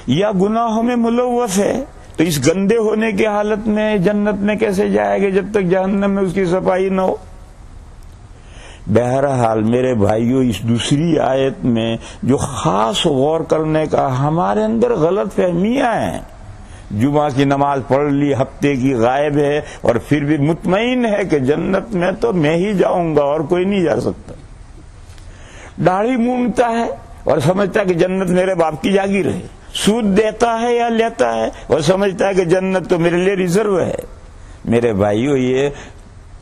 یا گناہوں میں ملوث ہے، تو اس گندے ہونے کی حالت میں جنت میں کیسے جائے گا جب تک جہنم میں اس کی صفائی نہ ہو؟ بہرحال میرے بھائیوں، اس دوسری آیت میں جو خاص غور کرنے کا، ہمارے اندر غلط فہمیاں ہیں. جمعہ کی نماز پڑھ لی، ہفتے کی غائب ہے، اور پھر بھی مطمئن ہے کہ جنت میں تو میں ہی جاؤں گا اور کوئی نہیں جا سکتا. داڑھی مونڈتا ہے اور سمجھتا ہے کہ جنت میرے باپ کی جاگیر ہے. سود دیتا ہے یا لیتا ہے اور سمجھتا ہے کہ جنت تو میرے لیے ریزرو ہے. میرے بھائیوں، یہ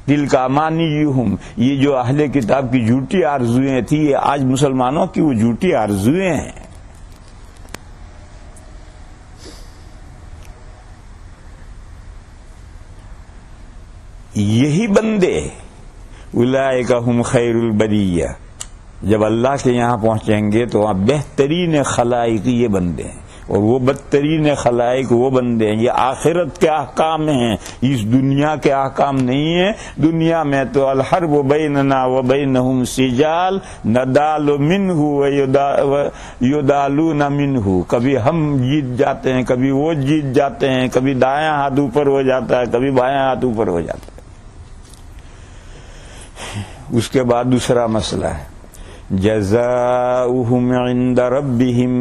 تلک امانیہم، یہ جو اہل کتاب کی جھوٹی آرزویں تھی، یہ آج مسلمانوں کی وہ جھوٹی آرزویں ہیں. یہی بندے اولئک ہم خیر البریہ، جب اللہ کے یہاں پہنچیں گے تو وہاں بہترین خلائق یہ بندے ہیں، اور وہ بدترین خلائق وہ بندے ہیں. یہ آخرت کے احکام ہیں، اس دنیا کے احکام نہیں ہیں. دنیا میں تو الحرب بیننا وبینہم سجال ندال منہ ویدالون منہ، کبھی ہم جیت جاتے ہیں، کبھی وہ جیت جاتے ہیں، کبھی دایاں ہاتھ اوپر ہو جاتا ہے، کبھی بایاں ہاتھ اوپر ہو جاتا ہے. اس کے بعد دوسرا مسئلہ ہے جزاؤہم عند ربہم.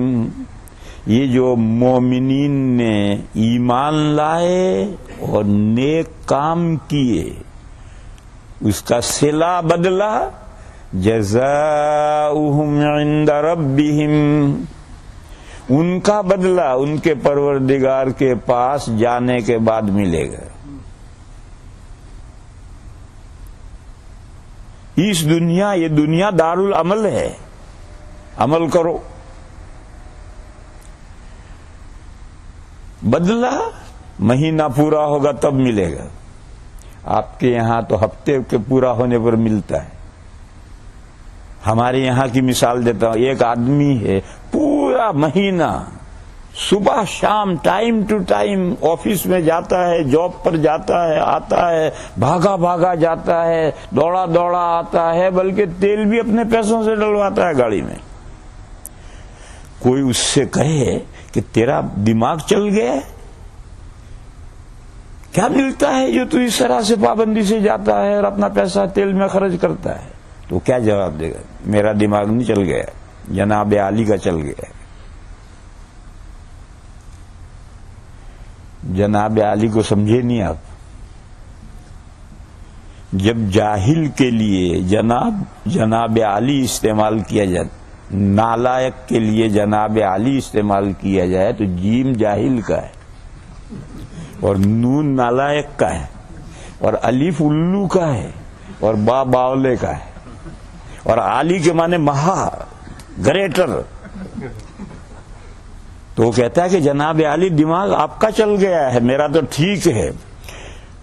یہ جو مومنین نے ایمان لائے اور نیک کام کیے، اس کا صلہ بدلہ جزاؤہم عند ربہم، ان کا بدلہ ان کے پروردگار کے پاس جانے کے بعد ملے گا. اس دنیا، یہ دنیا دارالعمل ہے، عمل کرو. بدلہ مہینہ پورا ہوگا تب ملے گا. آپ کے یہاں تو ہفتے کے پورا ہونے پر ملتا ہے. ہمارے یہاں کی مثال دیتا ہوں. ایک آدمی ہے پورا مہینہ صبح شام ٹائم ٹو ٹائم آفس میں جاتا ہے، جاب پر جاتا ہے، آتا ہے، بھاگا بھاگا جاتا ہے، دوڑا دوڑا آتا ہے، بلکہ تیل بھی اپنے پیسوں سے ڈلواتا ہے گاڑی میں. کوئی اس سے کہے کہ تیرا دماغ چل گیا، کیا ملتا ہے جو تو اس طرح سے پابندی سے جاتا ہے اور اپنا پیسہ تیل میں خرچ کرتا ہے؟ تو کیا جواب دے گا؟ میرا دماغ نہیں چل گیا، جناب عالی کا چل گیا. جناب عالی کو سمجھے نہیں آپ. جب جاہل کے لیے جناب عالی استعمال کیا جائے، نالائق کے لیے جناب عالی استعمال کیا جائے تو جیم جاہل کا ہے، اور نون نالائق کا ہے، اور الف الو کا ہے، اور با باولے کا ہے، اور عالی کے معنی مہا، گریٹر. تو وہ کہتا ہے کہ جناب عالی دماغ آپ کا چل گیا ہے، میرا تو ٹھیک ہے.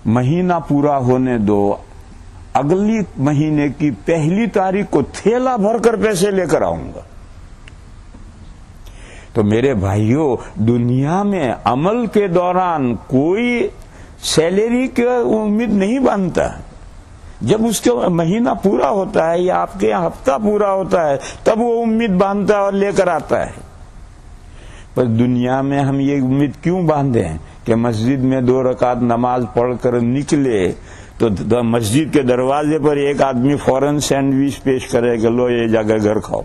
مہینہ پورا ہونے دو، اگلی مہینے کی 1 تاریخ کو تھیلا بھر کر پیسے لے کر آؤں گا. تو میرے بھائیوں، دنیا میں عمل کے دوران کوئی سیلری کی امید نہیں باندھتا. جب اس کے مہینہ پورا ہوتا ہے یا آپ کے یہاں ہفتہ پورا ہوتا ہے تب وہ امید باندھتا ہے اور لے کر آتا ہے. پر دنیا میں ہم یہ امید کیوں باندھے ہیں کہ مسجد میں 2 رکعت نماز پڑھ کر نکلے تو مسجد کے دروازے پر ایک آدمی فوراً سینڈوچ پیش کرے کہ لو یہ جا کر گھر کھاؤ.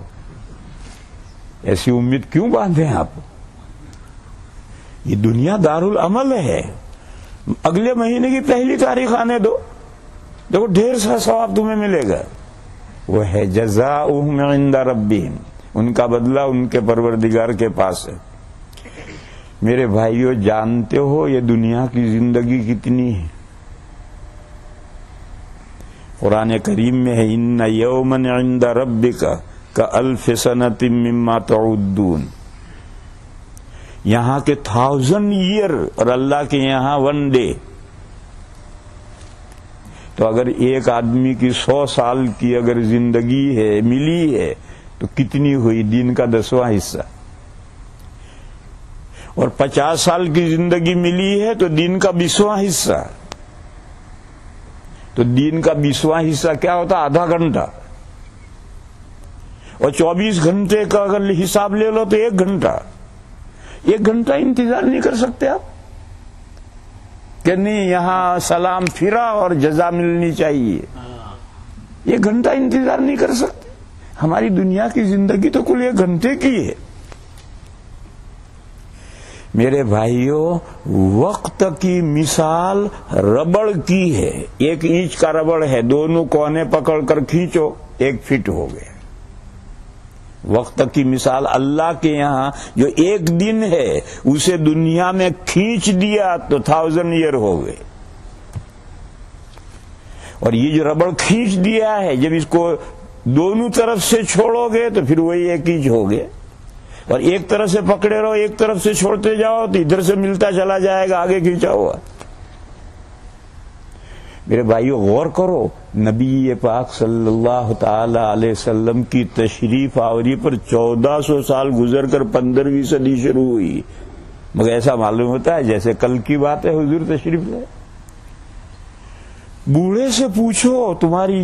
ایسی امید کیوں باندھے ہیں آپ؟ یہ دنیا دارالعمل ہے. اگلے مہینے کی 1 تاریخ آنے دو، دیکھو ڈھیر سا ثواب تمہیں ملے گا. وہ ہے جزاؤہم عند ربہم، ان کا بدلہ ان کے پروردگار کے پاس ہے. میرے بھائیوں، جانتے ہو یہ دنیا کی زندگی کتنی ہے؟ قرآن کریم میں ہے ان یوما عند ربک کألف سنۃ مما تعدون. یہاں کے 1000 ایئر اور اللہ کے یہاں 1 ڈے. تو اگر ایک آدمی کی 100 سال کی اگر زندگی ہے ملی ہے تو کتنی ہوئی؟ دن کا 10واں حصہ. اور 50 سال کی زندگی ملی ہے تو دن کا 20واں حصہ. تو دن کا 20واں حصہ کیا ہوتا؟ آدھا گھنٹہ. اور 24 گھنٹے کا اگر حساب لے لو تو 1 گھنٹہ. 1 گھنٹہ انتظار نہیں کر سکتے آپ؟ کہ نہیں یہاں سلام پھرا اور جزا ملنی چاہیے. یہ گھنٹہ انتظار نہیں کر سکتے. ہماری دنیا کی زندگی تو کل 1 گھنٹے کی ہے. میرے بھائیوں، وقت کی مثال ربڑ کی ہے. 1 انچ کا ربڑ ہے، دونوں کونے پکڑ کر کھینچو 1 فٹ ہو گیا. وقت کی مثال اللہ کے یہاں جو 1 دن ہے اسے دنیا میں کھینچ دیا تو 1000 ایئر ہو گئے. اور یہ جو ربڑ کھینچ دیا ہے، جب اس کو دونوں طرف سے چھوڑو گے تو پھر وہی 1 انچ ہو گیا. اور ایک طرف سے پکڑے رہو، ایک طرف سے چھوڑتے جاؤ تو ادھر سے ملتا چلا جائے گا، آگے کھینچا ہوا. میرے بھائیو غور کرو، نبی پاک صلی اللہ تعالی علیہ وسلم کی تشریف آوری پر 1400 سال گزر کر 15ویں صدی شروع ہوئی، مگر ایسا معلوم ہوتا ہے جیسے کل کی بات ہے حضور تشریف لائے. بوڑھے سے پوچھو تمہاری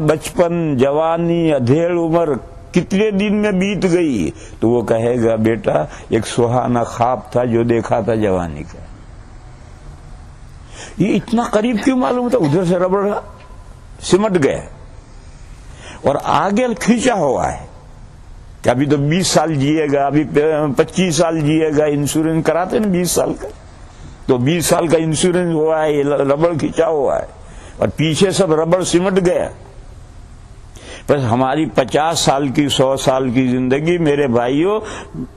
بچپن، جوانی، ادھیڑ عمر کتنے دن میں بیت گئی، تو وہ کہے گا بیٹا 1 سہانا خواب تھا جو دیکھا تھا جوانی کا. یہ اتنا قریب کیوں معلوم ہوتا؟ ادھر سے ربڑ سمٹ گیا اور آگے کھینچا ہوا ہے کہ ابھی تو 20 سال جیے گا، ابھی 25 سال جیے گا. انشورنس کراتے نا 20 سال کا، تو 20 سال کا انشورنس ہوا ہے، یہ ربڑ کھینچا ہوا ہے اور پیچھے سب ربڑ سمٹ گیا. بس ہماری 50 سال کی 100 سال کی زندگی میرے بھائیوں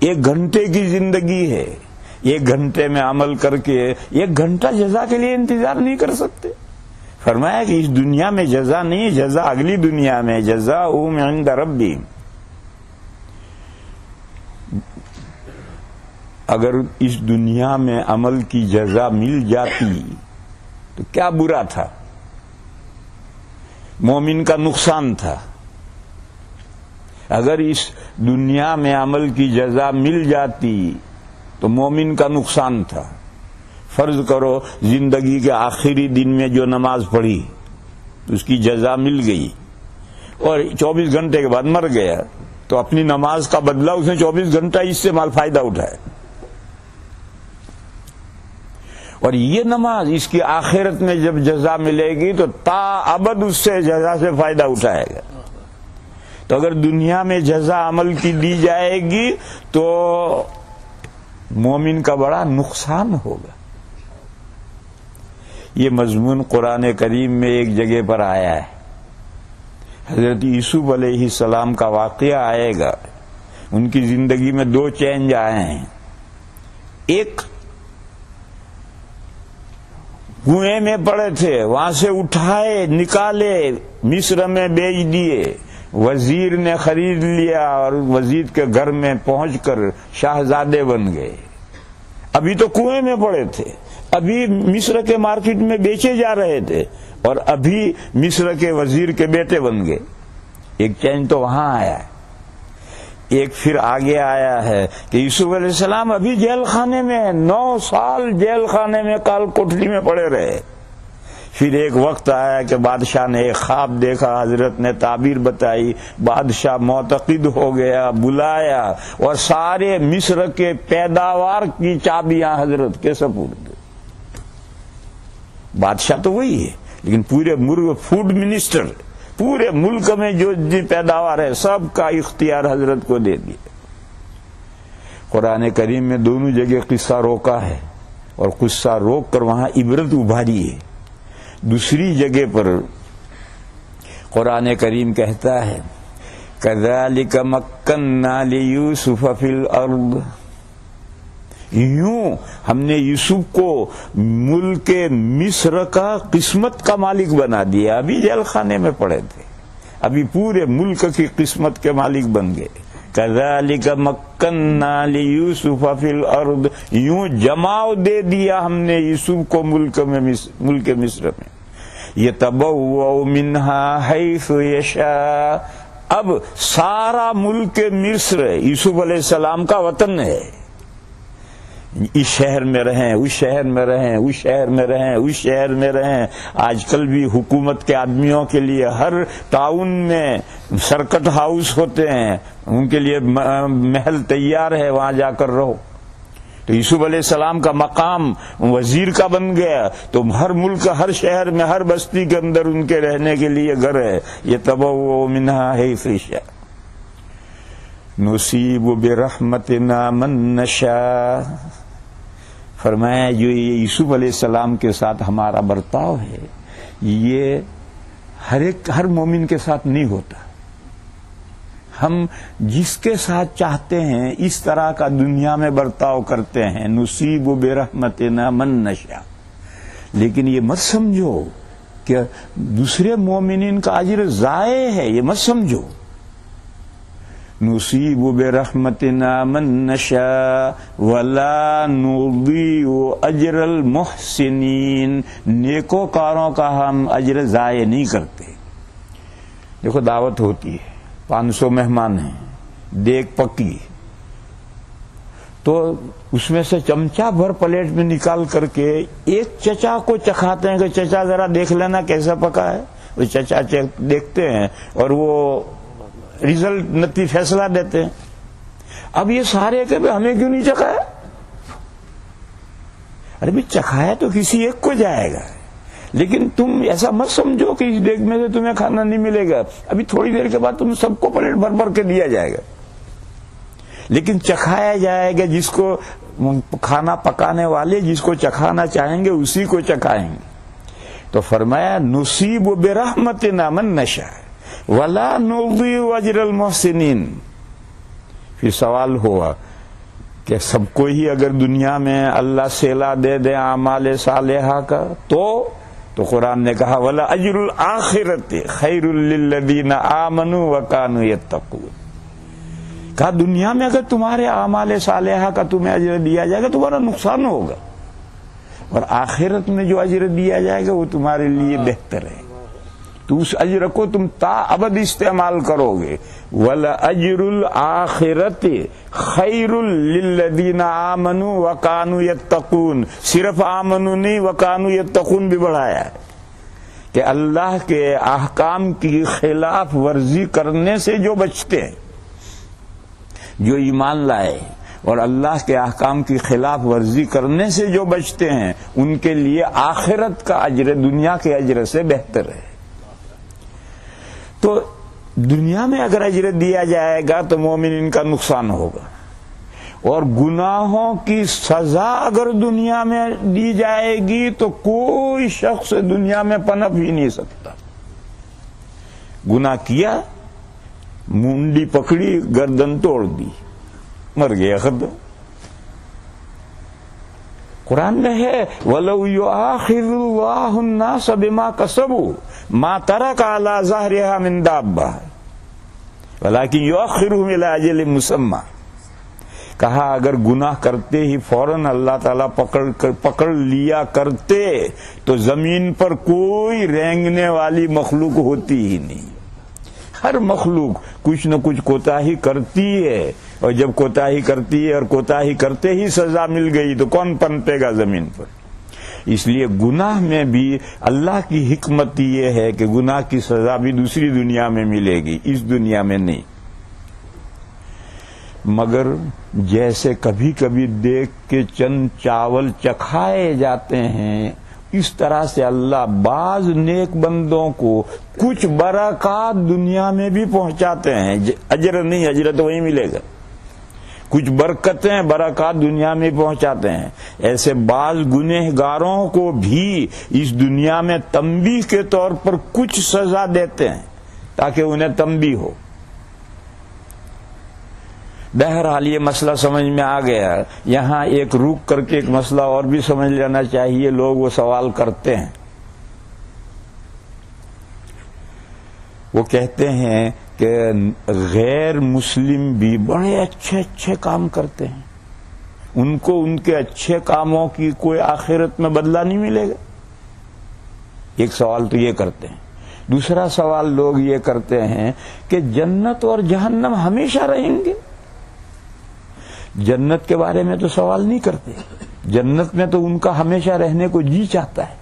1 گھنٹے کی زندگی ہے. 1 گھنٹے میں عمل کر کے 1 گھنٹہ جزا کے لیے انتظار نہیں کر سکتے. فرمایا کہ اس دنیا میں جزا نہیں، جزا اگلی دنیا میں، جزاؤہم عند ربہم. اگر اس دنیا میں عمل کی جزا مل جاتی تو کیا برا تھا، مومن کا نقصان تھا. اگر اس دنیا میں عمل کی جزا مل جاتی تو مومن کا نقصان تھا. فرض کرو زندگی کے آخری دن میں جو نماز پڑھی اس کی جزا مل گئی اور 24 گھنٹے کے بعد مر گیا، تو اپنی نماز کا بدلہ اس نے 24 گھنٹہ اس سے فائدہ اٹھایا. اور یہ نماز اس کی آخرت میں جب جزا ملے گی تو تا ابد اس سے جزا سے فائدہ اٹھائے گا. تو اگر دنیا میں جزا عمل کی دی جائے گی تو مومن کا بڑا نقصان ہوگا. یہ مضمون قرآن کریم میں ایک جگہ پر آیا ہے. حضرت یوسف علیہ السلام کا واقعہ آئے گا. ان کی زندگی میں 2 چینج آئے ہیں. ایک کنویں میں پڑے تھے، وہاں سے اٹھائے نکالے مصر میں بیچ دیے، وزیر نے خرید لیا اور وزیر کے گھر میں پہنچ کر شاہزادے بن گئے. ابھی تو کنویں میں پڑے تھے، ابھی مصر کے مارکیٹ میں بیچے جا رہے تھے اور ابھی مصر کے وزیر کے بیٹے بن گئے. ایک چینج تو وہاں آیا ہے. ایک پھر آگے آیا ہے کہ یوسف علیہ السلام ابھی جیل خانے میں 9 سال جیل خانے میں کال کوٹری میں پڑے رہے. پھر ایک وقت آیا کہ بادشاہ نے ایک خواب دیکھا، حضرت نے تعبیر بتائی، بادشاہ معتقد ہو گیا، بلایا اور سارے مصر کے پیداوار کی چابیاں حضرت کے سپرد. بادشاہ تو وہی ہے لیکن پورے فوڈ منسٹر، پورے ملک میں جو پیداوار ہے سب کا اختیار حضرت کو دے دیا. قرآن کریم میں دونوں جگہ قصہ روکا ہے اور قصہ روک کر وہاں عبرت ابھاری ہے. دوسری جگہ پر قرآن کریم کہتا ہے کذالک مکننا لیوسف فی الارض، یوں ہم نے یوسف کو ملک مصر کا قسمت کا مالک بنا دیا. ابھی جیل خانے میں پڑے تھے، ابھی پورے ملک کی قسمت کے مالک بن گئے. کذالک مکننا لیوسف فی الارض، یوں جماؤ دے دیا ہم نے یوسف کو ملک مصر میں. یتبوأ منہا حیث یشاء، اب سارا ملک مصر یوسف علیہ السلام کا وطن ہے. اس شہر میں رہیں، اس شہر میں رہیں، اس شہر میں رہیں، اس شہر میں رہیں. آج کل بھی حکومت کے آدمیوں کے لیے ہر ٹاؤن میں سرکٹ ہاؤس ہوتے ہیں، ان کے لیے محل تیار ہے، وہاں جا کر رہو. تو تو یوسف علیہ السلام کا مقام وزیر کا بن گیا، تو ہر ملک، ہر شہر میں، ہر بستی کے اندر ان کے رہنے کے لیے گھر ہے. یہ تبوؤ منہا حیث یشاء نصیب برحمتنا من نشاء. فرمایا جو یہ یوسف علیہ السلام کے ساتھ ہمارا برتاؤ ہے، یہ ہر مومن کے ساتھ نہیں ہوتا. ہم جس کے ساتھ چاہتے ہیں اس طرح کا دنیا میں برتاؤ کرتے ہیں. نصیب برحمتنا من نشاء. لیکن یہ مت سمجھو کہ دوسرے مومنین کا اجر ضائع ہے، یہ مت سمجھو. نصیب برحمتنا من نشاء ولا نضيع اجر المحسنین. نیکوکاروں کا ہم اجر ضائع نہیں کرتے. دیکھو دعوت ہوتی ہے، 500 مہمان ہیں، دیگ پکی، تو اس میں سے چمچہ بھر پلیٹ میں نکال کر کے ایک چچا کو چکھاتے ہیں کہ چچا ذرا دیکھ لینا کیسا پکا ہے. وہ چچا دیکھتے ہیں اور وہ رزلٹ فیصلہ دیتے ہیں. اب یہ سارے کہ ہمیں کیوں نہیں چکھایا؟ ارے بھی چکھایا تو کسی ایک کو جائے گا، لیکن تم ایسا مت سمجھو کہ اس دیگ میں سے تمہیں کھانا نہیں ملے گا. ابھی تھوڑی دیر کے بعد تم سب کو پلیٹ بھر بھر کے دیا جائے گا، لیکن چکھایا جائے گا. جس کو کھانا پکانے والے جس کو چکھانا چاہیں گے اسی کو چکھائیں گے. تو فرمایا نصیب برحمتنا من نشاء ولا نضيع اجر المحسنین. پھر سوال ہوا کہ سب کو ہی اگر دنیا میں اللہ صلہ دے دے اعمال صالحہ کا تو قرآن نے کہا ولا اجر الآخرۃ خیر للذین آمنوا وکانوا یتقون. کہا دنیا میں اگر تمہارے اعمال صالحہ کا تمہیں اجر دیا جائے گا تمہارا نقصان ہوگا، اور آخرت میں جو اجر دیا جائے گا وہ تمہارے لیے بہتر ہے. تو اس اجر کو تم تا ابد استعمال کرو گے. وَلَأَجْرُ الْآخِرَةِ خَيْرٌ لِلَّذِينَ آمَنُوا وَكَانُوا يَتَّقُونَ. صرف آمنوا نہیں، وَكَانُوا يَتَّقُونَ بھی بڑھایا ہے کہ اللہ کے احکام کی خلاف ورزی کرنے سے جو بچتے ہیں، جو ایمان لائے اور اللہ کے احکام کی خلاف ورزی کرنے سے جو بچتے ہیں، ان کے لیے آخرت کا اجر دنیا کے اجر سے بہتر ہے. تو دنیا میں اگر اجر دیا جائے گا تو مومنین کا نقصان ہوگا، اور گناہوں کی سزا اگر دنیا میں دی جائے گی تو کوئی شخص دنیا میں پنپ ہی نہیں سکتا. گناہ کیا، منڈی پکڑی، گردن توڑ دی، مر گیا، ختم. قرآن میں ہے وَلَوْ يُؤَاخِذُ اللَّهُ النَّاسَ بِمَا كَسَبُوا مَا تَرَكَ عَلَى ظَهْرِهَا مِن دَابَّةٍ وَلَكِنْ يُؤَخِّرُهُمْ إِلَىٰ أَجَلٍ مُّسَمًّى. کہا اگر گناہ کرتے ہی فوراً اللہ تعالیٰ پکڑ لیا کرتے تو زمین پر کوئی رینگنے والی مخلوق ہوتی ہی نہیں. ہر مخلوق کچھ نہ کچھ کوتاہی کرتی ہے، اور جب کوتاہی کرتی ہے اور کوتاہی کرتے ہی سزا مل گئی تو کون پنپے گا زمین پر. اس لیے گناہ میں بھی اللہ کی حکمت یہ ہے کہ گناہ کی سزا بھی دوسری دنیا میں ملے گی، اس دنیا میں نہیں. مگر جیسے کبھی کبھی دیکھ کے چند چاول چکھائے جاتے ہیں، اس طرح سے اللہ بعض نیک بندوں کو کچھ برکات دنیا میں بھی پہنچاتے ہیں. اجر نہیں، اجر تو وہیں ملے گا. کچھ برکتیں برکات دنیا میں پہنچاتے ہیں. ایسے بعض گنہگاروں کو بھی اس دنیا میں تنبیہ کے طور پر کچھ سزا دیتے ہیں تاکہ انہیں تنبیہ ہو. بہرحال یہ مسئلہ سمجھ میں آ گیا. یہاں ایک رک کر کے ایک مسئلہ اور بھی سمجھ لینا چاہیے. لوگ وہ سوال کرتے ہیں، وہ کہتے ہیں کہ غیر مسلم بھی بڑے اچھے اچھے کام کرتے ہیں، ان کو ان کے اچھے کاموں کی کوئی آخرت میں بدلہ نہیں ملے گا. ایک سوال تو یہ کرتے ہیں. دوسرا سوال لوگ یہ کرتے ہیں کہ جنت اور جہنم ہمیشہ رہیں گے. جنت کے بارے میں تو سوال نہیں کرتے، جنت میں تو ان کا ہمیشہ رہنے کو جی چاہتا ہے.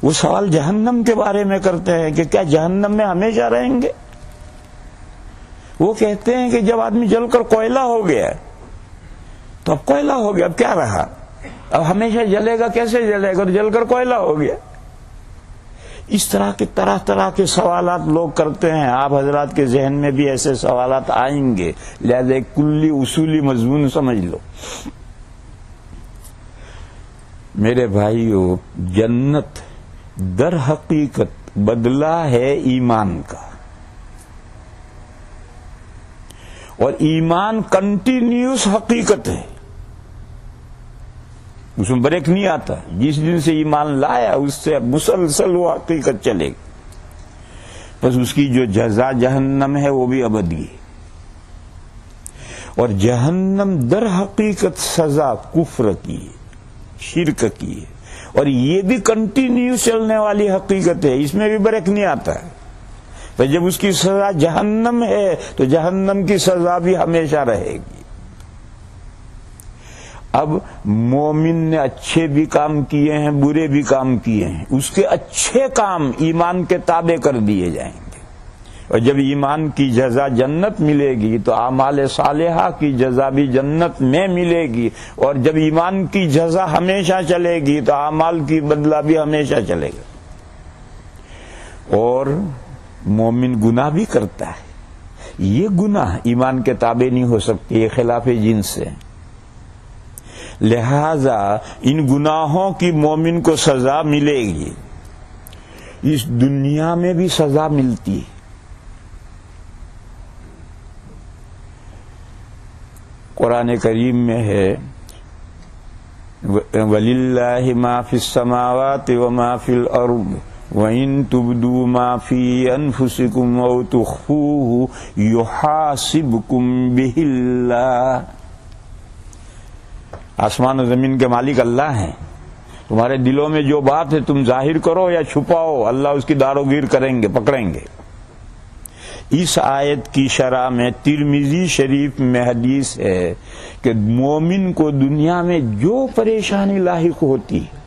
وہ سوال جہنم کے بارے میں کرتے ہیں کہ کیا جہنم میں ہمیشہ رہیں گے. وہ کہتے ہیں کہ جب آدمی جل کر کوئلہ ہو گیا تو اب کوئلہ ہو گیا، اب کیا رہا؟ اب ہمیشہ جلے گا، کیسے جلے گا؟ تو جل کر کوئلہ ہو گیا۔ اس طرح کے طرح طرح کے سوالات لوگ کرتے ہیں، آپ حضرات کے ذہن میں بھی ایسے سوالات آئیں گے، لہذا ایک کلی اصولی مضمون سمجھ لو۔ میرے بھائیو، جنت در حقیقت بدلہ ہے ایمان کا، اور ایمان کنٹینیوس حقیقت ہے، اس میں بریک نہیں آتا۔ جس دن سے ایمان لایا اس سے مسلسل وہ حقیقت چلے گی، بس اس کی جو جزا جہنم ہے وہ بھی ابدی ہے، اور جہنم در حقیقت سزا کفر کی ہے، شرک کی ہے، اور یہ بھی کنٹینیو چلنے والی حقیقت ہے، اس میں بھی بریک نہیں آتا ہے۔ تو جب اس کی سزا جہنم ہے تو جہنم کی سزا بھی ہمیشہ رہے گی۔ اب مومن نے اچھے بھی کام کیے ہیں، برے بھی کام کیے ہیں، اس کے اچھے کام ایمان کے تابع کر دیے جائیں گے، اور جب ایمان کی جزا جنت ملے گی تو اعمال صالحہ کی جزا بھی جنت میں ملے گی، اور جب ایمان کی جزا ہمیشہ چلے گی تو اعمال کی بدلہ بھی ہمیشہ چلے گا۔ اور مومن گناہ بھی کرتا ہے، یہ گناہ ایمان کے تابع نہیں ہو سکتے، یہ خلاف جنس ہے، لہذا ان گناہوں کی مومن کو سزا ملے گی، اس دنیا میں بھی سزا ملتی ہے۔ قرآن کریم میں ہے وَلِلَّهِ مَا فِي السَّمَاوَاتِ وَمَا فِي الْأَرْضِ وَإِن تُبْدُوا مَا فِي أَنفُسِكُمْ أَوْ تُخْفُوهُ يُحَاسِبْكُم بِهِ اللَّهُ۔ آسمان و زمین کے مالک اللہ ہیں، تمہارے دلوں میں جو بات ہے تم ظاہر کرو یا چھپاؤ، اللہ اس کی داروگیر کریں گے، پکڑیں گے۔ اس آیت کی شرح میں ترمذی شریف میں حدیث ہے کہ مومن کو دنیا میں جو پریشانی لاحق ہوتی ہے،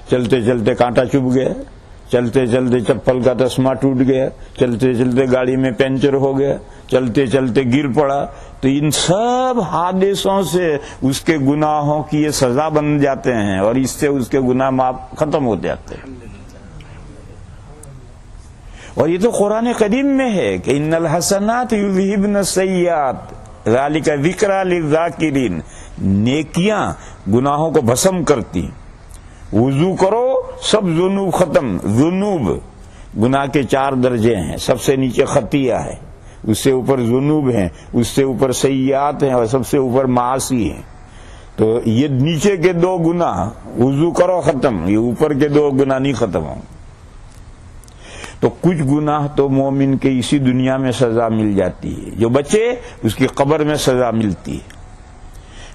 چلتے چلتے کانٹا چبھ گیا، چلتے چلتے چپل کا تسمہ ٹوٹ گیا، چلتے چلتے گاڑی میں پنچر ہو گیا، چلتے چلتے گر پڑا، تو ان سب حادثوں سے اس کے گناہوں کی یہ سزا بن جاتے ہیں، اور اس سے اس کے گناہ معاف ختم ہو جاتے ہیں۔ اور یہ تو قرآن کریم میں ہے کہ ان الحسنات یذہبن السیئات ذالک ذکری للذاکرین، نیکیاں گناہوں کو بھسم کرتی، وضو کرو سب ذنوب ختم۔ ذنوب گناہ کے 4 درجے ہیں، سب سے نیچے خطیہ ہے، اس سے اوپر ذنوب ہیں، اس سے اوپر سیئات ہیں، اور سب سے اوپر معاصی ہیں۔ تو یہ نیچے کے 2 گناہ وضو کرو ختم، یہ اوپر کے 2 گناہ نہیں ختم ہوں۔ تو کچھ گناہ تو مومن کے اسی دنیا میں سزا مل جاتی ہے، جو بچے اس کی قبر میں سزا ملتی ہے۔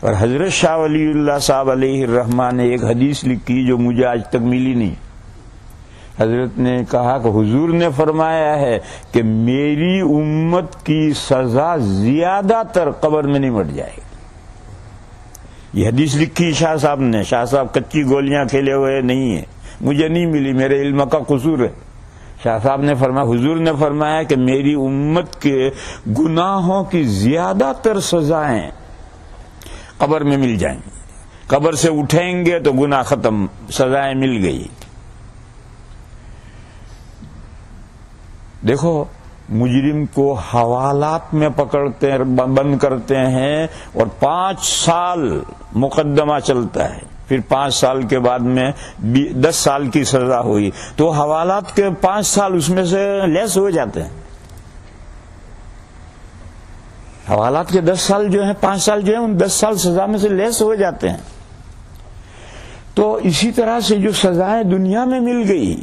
اور حضرت شاہ ولی اللہ صاحب علیہ الرحمٰن نے ایک حدیث لکھی جو مجھے آج تک ملی نہیں۔ حضرت نے کہا کہ حضور نے فرمایا ہے کہ میری امت کی سزا زیادہ تر قبر میں نہیں مٹ جائے گی۔ یہ حدیث لکھی شاہ صاحب نے۔ شاہ صاحب کچی گولیاں کھیلے ہوئے نہیں ہیں، مجھے نہیں ملی، میرے علم کا قصور ہے۔ شاہ صاحب نے فرمایا، حضور نے فرمایا کہ میری امت کے گناہوں کی زیادہ تر سزائیں قبر میں مل جائیں گی، قبر سے اٹھیں گے تو گناہ ختم، سزائیں مل گئی۔ دیکھو، مجرم کو حوالات میں پکڑتے ہیں، بند کرتے ہیں، اور 5 سال مقدمہ چلتا ہے، پھر 5 سال کے بعد میں 10 سال کی سزا ہوئی، تو حوالات کے 5 سال اس میں سے لیس ہو جاتے ہیں۔ حوالات کے 10 سال جو ہیں، 5 سال جو ہیں، ان 10 سال سزا میں سے لیس ہو جاتے ہیں۔ تو اسی طرح سے جو سزائیں دنیا میں مل گئی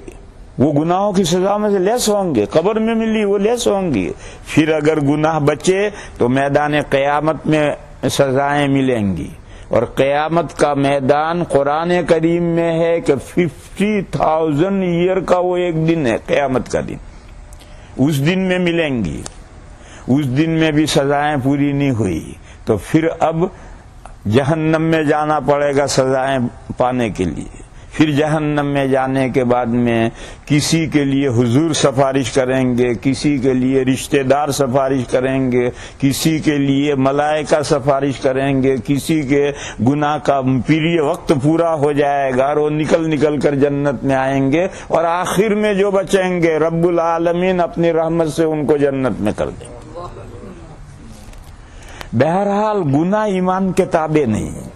وہ گناہوں کی سزا میں سے لیس ہوں گے، قبر میں ملی وہ لیس ہوں گی۔ پھر اگر گناہ بچے تو میدان قیامت میں سزائیں ملیں گی، اور قیامت کا میدان قرآن کریم میں ہے کہ 50,000 ایئر کا وہ ایک دن ہے، قیامت کا دن، اس دن میں ملیں گی۔ اس دن میں بھی سزائیں پوری نہیں ہوئی تو پھر اب جہنم میں جانا پڑے گا سزائیں پانے کے لیے۔ پھر جہنم میں جانے کے بعد میں کسی کے لیے حضور سفارش کریں گے، کسی کے لیے رشتہ دار سفارش کریں گے، کسی کے لیے ملائکہ سفارش کریں گے، کسی کے گناہ کا پیریڈ وقت پورا ہو جائے گا اور وہ نکل کر جنت میں آئیں گے، اور آخر میں جو بچیں گے رب العالمین اپنی رحمت سے ان کو جنت میں کر دیں گے۔ بہرحال گناہ ایمان کے تابع نہیں ہے،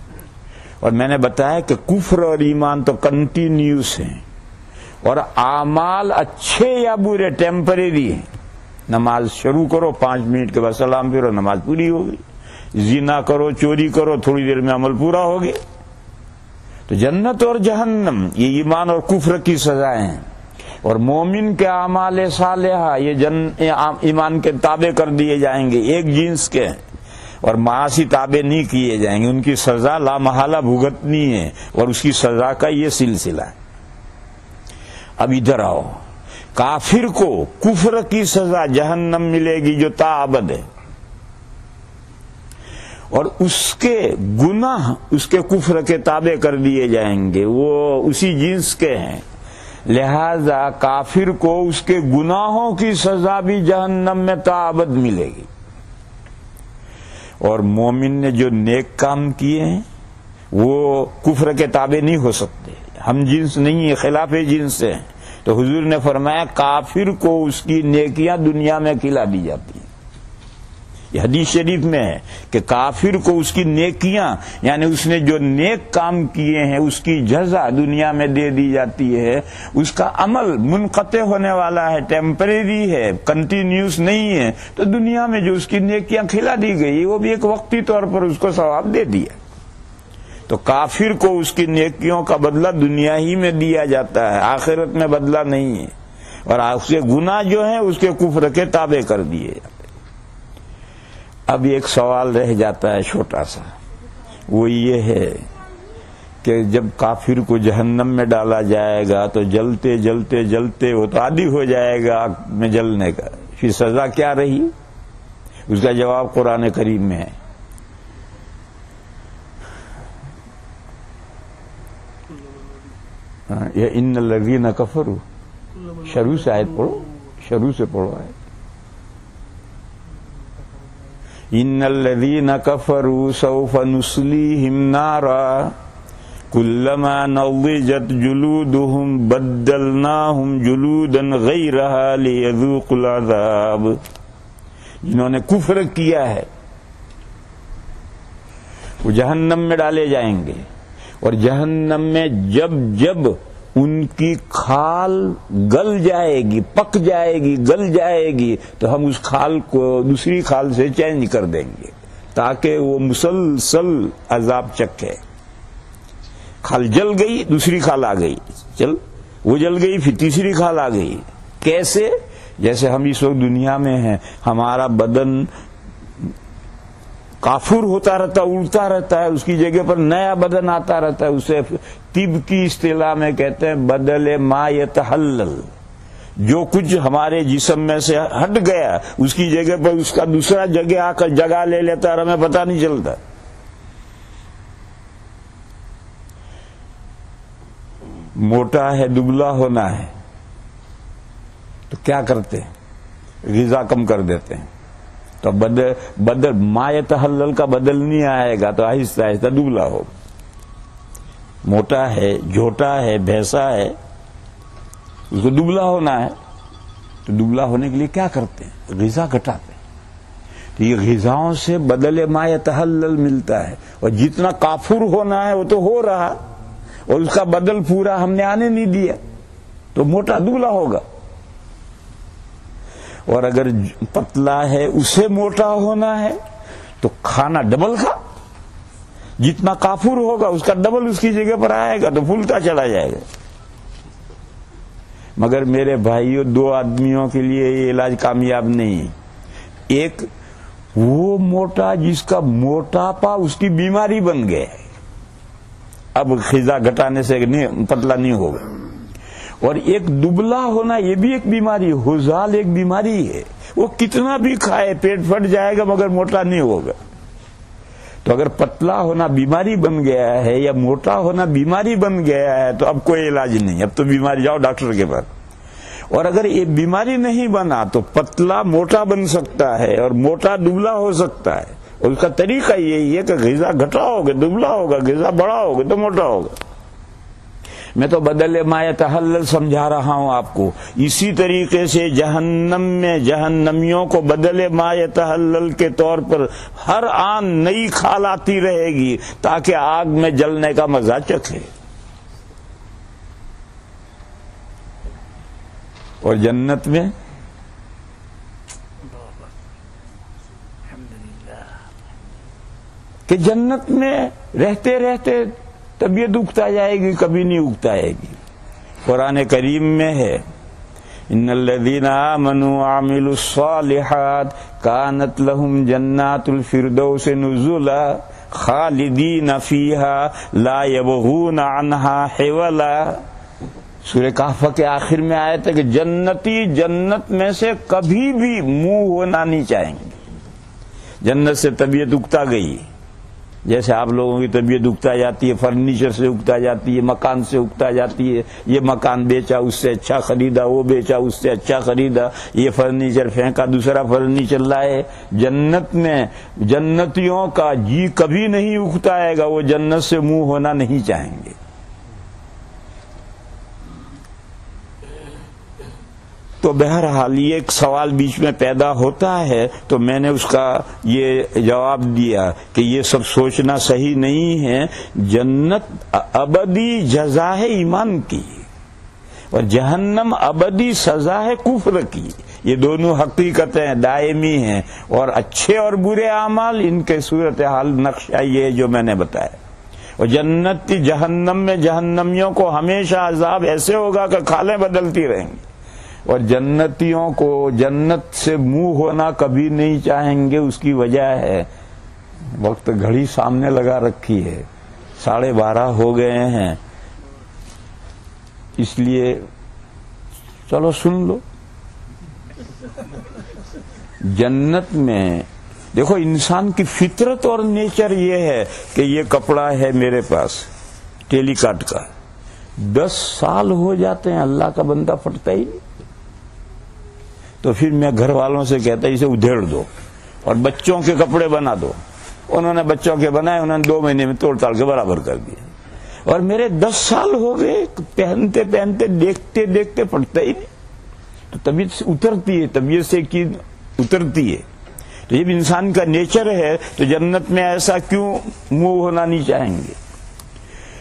اور میں نے بتایا کہ کفر اور ایمان تو کنٹینیوس ہیں، اور اعمال اچھے یا برے ٹیمپریری ہیں۔ نماز شروع کرو 5 منٹ کے بعد سلام پھرو، نماز پوری ہو گئی۔ زنا کرو، چوری کرو، تھوڑی دیر میں عمل پورا ہو گیا۔ تو جنت اور جہنم یہ ایمان اور کفر کی سزائیں ہیں، اور مومن کے اعمال صالحہ یہ ایمان کے تابع کر دیے جائیں گے، ایک جنس کے ہیں، اور معاصی تابع نہیں کیے جائیں گے، ان کی سزا لامحالہ بھگتنی ہے، اور اس کی سزا کا یہ سلسلہ ہے۔ اب ادھر آؤ، کافر کو کفر کی سزا جہنم ملے گی جو تاابد ہے، اور اس کے گناہ اس کے کفر کے تابع کر دیے جائیں گے، وہ اسی جنس کے ہیں، لہذا کافر کو اس کے گناہوں کی سزا بھی جہنم میں تاابد ملے گی، اور مومن نے جو نیک کام کیے ہیں وہ کفر کے تابع نہیں ہو سکتے، ہم جنس نہیں ہے، خلاف جنس ہیں۔ تو حضور نے فرمایا کافر کو اس کی نیکیاں دنیا میں کھلا دی جاتی ہیں، یہ حدیث شریف میں ہے کہ کافر کو اس کی نیکیاں، یعنی اس نے جو نیک کام کیے ہیں اس کی جزا دنیا میں دے دی جاتی ہے۔ اس کا عمل منقطع ہونے والا ہے، ٹیمپریری ہے، کنٹینیوس نہیں ہے، تو دنیا میں جو اس کی نیکیاں کھلا دی گئی وہ بھی ایک وقتی طور پر اس کو ثواب دے دیا۔ تو کافر کو اس کی نیکیوں کا بدلہ دنیا ہی میں دیا جاتا ہے، آخرت میں بدلہ نہیں ہے، اور اس کے گناہ جو ہیں اس کے کفر کے تابع کر دیے جاتے ہیں۔ اب ایک سوال رہ جاتا ہے چھوٹا سا، وہ یہ ہے کہ جب کافر کو جہنم میں ڈالا جائے گا تو جلتے جلتے جلتے وہ تو عادی ہو جائے گا آگ میں جلنے کا، پھر سزا کیا رہی؟ اس کا جواب قرآن کریم میں ہے۔ یہ ان الذین کفروا، شروع سے آیت پڑھو، شروع سے پڑھو آیت۔ ان الذین کفروا سوف نصلیہم نارا کلما نضجت جلودہم بدلناہم جلودا غیرہا لیذوقوا العذاب، جنہوں نے کفر کیا ہے وہ جہنم میں ڈالے جائیں گے، اور جہنم میں جب جب ان کی کھال گل جائے گی، پک جائے گی، گل جائے گی، تو ہم اس کھال کو دوسری کھال سے چینج کر دیں گے تاکہ وہ مسلسل عذاب چکھے۔ کھال جل گئی، دوسری کھال آ گئی، وہ جل گئی، پھر تیسری کھال آ گئی۔ کیسے؟ جیسے ہم اس وقت دنیا میں ہیں، ہمارا بدن کافر ہوتا رہتا، اڑتا رہتا ہے، اس کی جگہ پر نیا بدن آتا رہتا ہے، اسے طب کی اصطلاح میں کہتے ہیں بدل ما یتحلل، جو کچھ ہمارے جسم میں سے ہٹ گیا اس کی جگہ پر اس کا دوسرا جگہ آ کر جگہ لے لیتا اور ہمیں پتہ نہیں چلتا۔ موٹا ہے، دبلا ہونا ہے تو کیا کرتے ہیں؟ غذا کم کر دیتے ہیں، تو بدل ما یتحلل کا بدل نہیں آئے گا تو آہستہ آہستہ دبلا ہوگا۔ موٹا ہے، جھوٹا ہے، بھینسا ہے، اس کو دبلا ہونا ہے، تو دبلا ہونے کے لیے کیا کرتے ہیں؟ غذا گھٹاتے ہیں۔ تو یہ غذاؤں سے بدل ما یتحلل ملتا ہے، اور جتنا کافر ہونا ہے وہ تو ہو رہا، اور اس کا بدل پورا ہم نے آنے نہیں دیا، تو موٹا دبلا ہوگا۔ اور اگر پتلا ہے اسے موٹا ہونا ہے تو کھانا ڈبل کھا، جتنا کافر ہوگا اس کا ڈبل اس کی جگہ پر آئے گا تو پھولتا چلا جائے گا۔ مگر میرے بھائیوں، 2 آدمیوں کے لیے یہ علاج کامیاب نہیں ہے۔ ایک وہ موٹا جس کا موٹاپا اس کی بیماری بن گیا ہے، اب غذا گھٹانے سے پتلا نہیں ہوگا، اور ایک دبلا ہونا یہ بھی ایک بیماری ہے، ہزال ایک بیماری ہے، وہ کتنا بھی کھائے پیٹ پھٹ جائے گا مگر موٹا نہیں ہوگا۔ تو اگر پتلا ہونا بیماری بن گیا ہے یا موٹا ہونا بیماری بن گیا ہے تو اب کوئی علاج نہیں، اب تو بیماری جاؤ ڈاکٹر کے پاس. اور اگر یہ بیماری نہیں بنا تو پتلا موٹا بن سکتا ہے اور موٹا دبلا ہو سکتا ہے. اس کا طریقہ یہی ہے کہ غذا گھٹاؤ گے دبلا ہوگا، غذا بڑھاؤ گے تو موٹا ہوگا. میں تو بدل ما یتحلل سمجھا رہا ہوں آپ کو. اسی طریقے سے جہنم میں جہنمیوں کو بدل ما یتحلل کے طور پر ہر آن نئی کھال آتی رہے گی تاکہ آگ میں جلنے کا مزہ چکھے. اور جنت میں کہ جنت میں رہتے رہتے طبیعت اگتا جائے گی، کبھی نہیں اگتا جائے گی. قرآن کریم میں ہے ان الذین آمنوا وعملوا الصالحات کانت لهم جنات الفردوس نزلا خالدین فیہا لا یبغون عنہا حولا. سورہ کہف کے آخر میں آیا تھا کہ جنتی جنت میں سے کبھی بھی منہ ہونا نہیں چاہیں گے. جنت سے طبیعت اگتا گئی، جیسے آپ لوگوں کی طبیعت اگتا جاتی ہے، فرنیچر سے اگتا جاتی ہے، مکان سے اگتا جاتی ہے. یہ مکان بیچا اس سے اچھا خریدا، وہ بیچا اس سے اچھا خریدا، یہ فرنیچر پھینکا دوسرا فرنیچر لائے. جنت میں جنتیوں کا جی کبھی نہیں اگتا آئے گا، وہ جنت سے منہ ہونا نہیں چاہیں گے. تو بہرحال یہ ایک سوال بیچ میں پیدا ہوتا ہے تو میں نے اس کا یہ جواب دیا کہ یہ سب سوچنا صحیح نہیں ہے. جنت ابدی جزا ہے ایمان کی اور جہنم ابدی سزا ہے کفر کی. یہ دونوں حقیقتیں دائمی ہیں اور اچھے اور برے اعمال ان کے صورتحال نقشہ یہ ہے جو میں نے بتایا. اور جنتی جہنم میں جہنمیوں کو ہمیشہ عذاب ایسے ہوگا کہ کھالیں بدلتی رہیں گی، اور جنتیوں کو جنت سے منہ ہونا کبھی نہیں چاہیں گے. اس کی وجہ ہے وقت گھڑی سامنے لگا رکھی ہے، 12:30 ہو گئے ہیں، اس لیے چلو سن لو. جنت میں دیکھو انسان کی فطرت اور نیچر یہ ہے کہ یہ کپڑا ہے میرے پاس ٹیلی کاٹ کا، 10 سال ہو جاتے ہیں اللہ کا بندہ پھٹتا ہی نہیں. تو پھر میں گھر والوں سے کہتا اسے ادھیڑ دو اور بچوں کے کپڑے بنا دو. انہوں نے بچوں کے بنائے، انہوں نے 2 مہینے میں توڑ تاڑ کے برابر کر دیے. اور میرے 10 سال ہو گئے پہنتے پہنتے دیکھتے دیکھتے پڑتا ہی نہیں. تو طبیعت سے اترتی ہے، طبیعت سے کی اترتی ہے. تو یہ بھی انسان کا نیچر ہے. تو جنت میں ایسا کیوں منہ ہونا نہیں چاہیں گے؟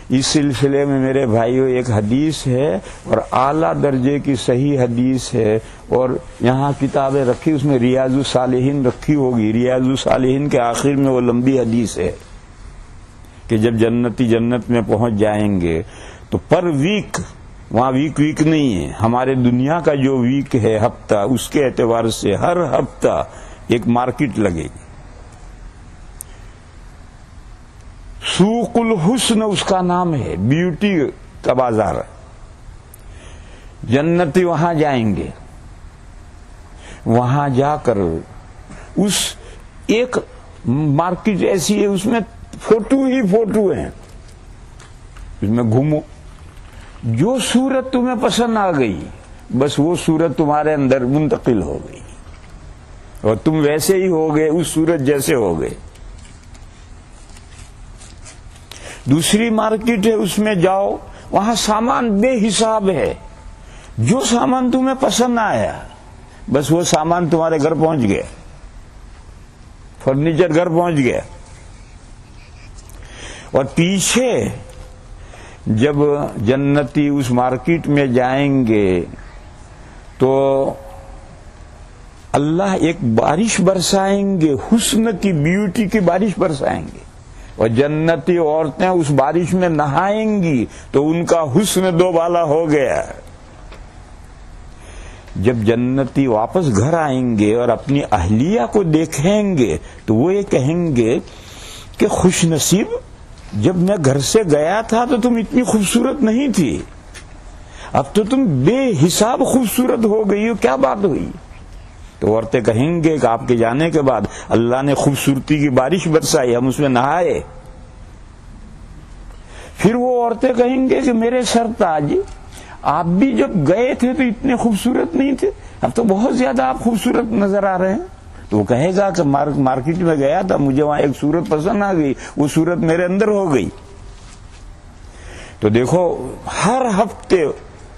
اس سلسلے میں میرے بھائیوں ایک حدیث ہے اور اعلیٰ درجے کی صحیح حدیث ہے، اور یہاں کتابیں رکھی اس میں ریاض الصالحین رکھی ہوگی. ریاض الصالحین کے آخر میں وہ لمبی حدیث ہے کہ جب جنتی جنت میں پہنچ جائیں گے تو پر ویک، وہاں ویک نہیں ہے، ہمارے دنیا کا جو ویک ہے ہفتہ، اس کے اعتبار سے ہر ہفتہ ایک مارکیٹ لگے گی. سوق الحسن اس کا نام ہے، بیوٹی کا بازار. جنتی وہاں جائیں گے، وہاں جا کر اس ایک مارکیٹ ایسی ہے اس میں فوٹو ہی فوٹو ہیں، اس میں گھومو، جو صورت تمہیں پسند آ گئی بس وہ صورت تمہارے اندر منتقل ہو گئی اور تم ویسے ہی ہو گئے اس صورت جیسے ہو گئے. دوسری مارکیٹ ہے، اس میں جاؤ، وہاں سامان بے حساب ہے، جو سامان تمہیں پسند آیا بس وہ سامان تمہارے گھر پہنچ گیا، فرنیچر گھر پہنچ گیا. اور پیچھے جب جنتی اس مارکیٹ میں جائیں گے تو اللہ ایک بارش برسائیں گے، حسن کی، بیوٹی کی بارش برسائیں گے، اور جنتی عورتیں اس بارش میں نہائیں گی تو ان کا حسن دوبالا ہو گیا. جب جنتی واپس گھر آئیں گے اور اپنی اہلیہ کو دیکھیں گے تو وہ یہ کہیں گے کہ خوش نصیب، جب میں گھر سے گیا تھا تو تم اتنی خوبصورت نہیں تھی، اب تو تم بے حساب خوبصورت ہو گئی ہو، کیا بات ہوئی؟ تو تو عورتیں کہیں گے کہ آپ کے جانے کے بعد اللہ نے خوبصورتی کی بارش برسائی، ہم اس میں نہائے. پھر وہ عورتیں کہیں گے کہ میرے سرتاج آپ بھی جب گئے تھے تو اتنے خوبصورت نہیں تھے، اب تو بہت زیادہ آپ خوبصورت نظر آ رہے ہیں. تو وہ کہے گا کہ مارکیٹ میں گیا تھا، مجھے وہاں ایک صورت پسند آ گئی، وہ صورت میرے اندر ہو گئی. تو دیکھو ہر ہفتے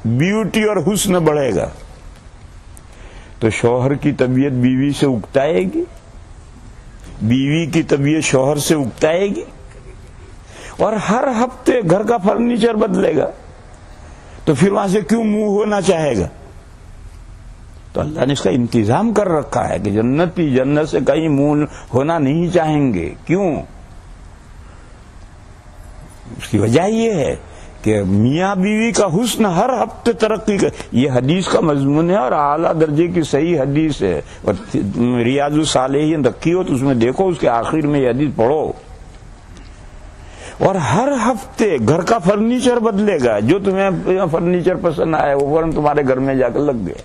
بیوٹی اور حسن بڑھے گا. تو شوہر کی طبیعت بیوی سے اکتائے گی، بیوی کی طبیعت شوہر سے اکتائے گی، اور ہر ہفتے گھر کا فرنیچر بدلے گا. تو پھر وہاں سے کیوں منہ ہونا چاہے گا؟ تو اللہ نے اس کا انتظام کر رکھا ہے کہ جنتی جنت سے کہیں منہ ہونا نہیں چاہیں گے. کیوں؟ اس کی وجہ یہ ہے کہ میاں بیوی کا حسن ہر ہفتے ترقی کر. یہ حدیث کا مضمون ہے اور اعلیٰ درجے کی صحیح حدیث ہے. اور ریاض الصالحین رکھی ہو تو اس میں دیکھو، اس کے آخر میں یہ حدیث پڑھو. اور ہر ہفتے گھر کا فرنیچر بدلے گا. جو تمہیں فرنیچر پسند آئے وہ فوراً تمہارے گھر میں جا کر لگ گئے.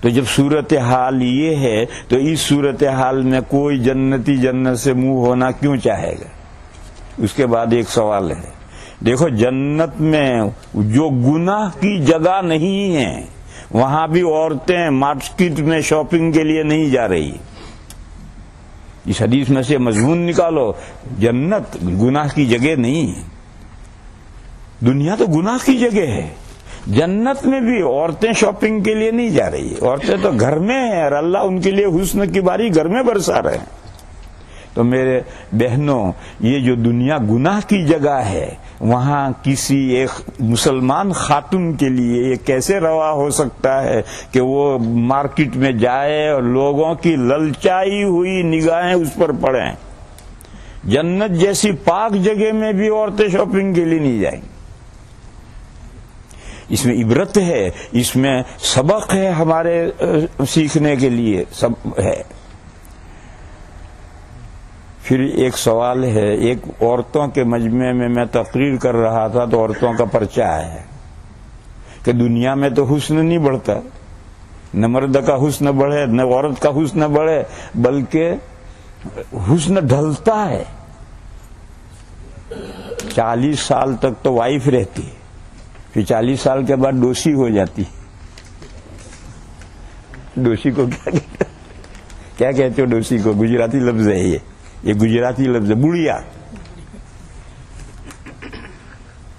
تو جب صورتحال یہ ہے تو اس صورتحال میں کوئی جنتی جنت سے منہ ہونا کیوں چاہے گا؟ اس کے بعد ایک سوال ہے. دیکھو جنت میں جو گناہ کی جگہ نہیں ہے وہاں بھی عورتیں مارکیٹ میں شاپنگ کے لیے نہیں جا رہی. اس حدیث میں سے مضمون نکالو، جنت گناہ کی جگہ نہیں ہے. دنیا تو گناہ کی جگہ ہے، جنت میں بھی عورتیں شاپنگ کے لیے نہیں جا رہی، عورتیں تو گھر میں ہیں اور اللہ ان کے لیے حسن کی باری گھر میں برسا رہے ہیں. تو میرے بہنوں، یہ جو دنیا گناہ کی جگہ ہے وہاں کسی ایک مسلمان خاتون کے لیے یہ کیسے روا ہو سکتا ہے کہ وہ مارکیٹ میں جائے اور لوگوں کی للچائی ہوئی نگاہیں اس پر پڑیں؟ جنت جیسی پاک جگہ میں بھی عورتیں شاپنگ کے لیے نہیں جائیں. اس میں عبرت ہے، اس میں سبق ہے ہمارے سیکھنے کے لیے سب ہے. پھر ایک سوال ہے، ایک عورتوں کے مجمع میں تقریر کر رہا تھا تو عورتوں کا پرچہ ہے کہ دنیا میں تو حسن نہیں بڑھتا، نہ مرد کا حسن بڑھے نہ عورت کا حسن بڑھے، بلکہ حسن ڈھلتا ہے. 40 سال تک تو وائف رہتی ہے، پھر 40 سال کے بعد ڈوسی ہو جاتی. ڈوسی کو کیا کہتے ہو؟ ڈوسی کو گجراتی لفظ ہے، یہ گجراتی لفظ ہے، بڑھیا.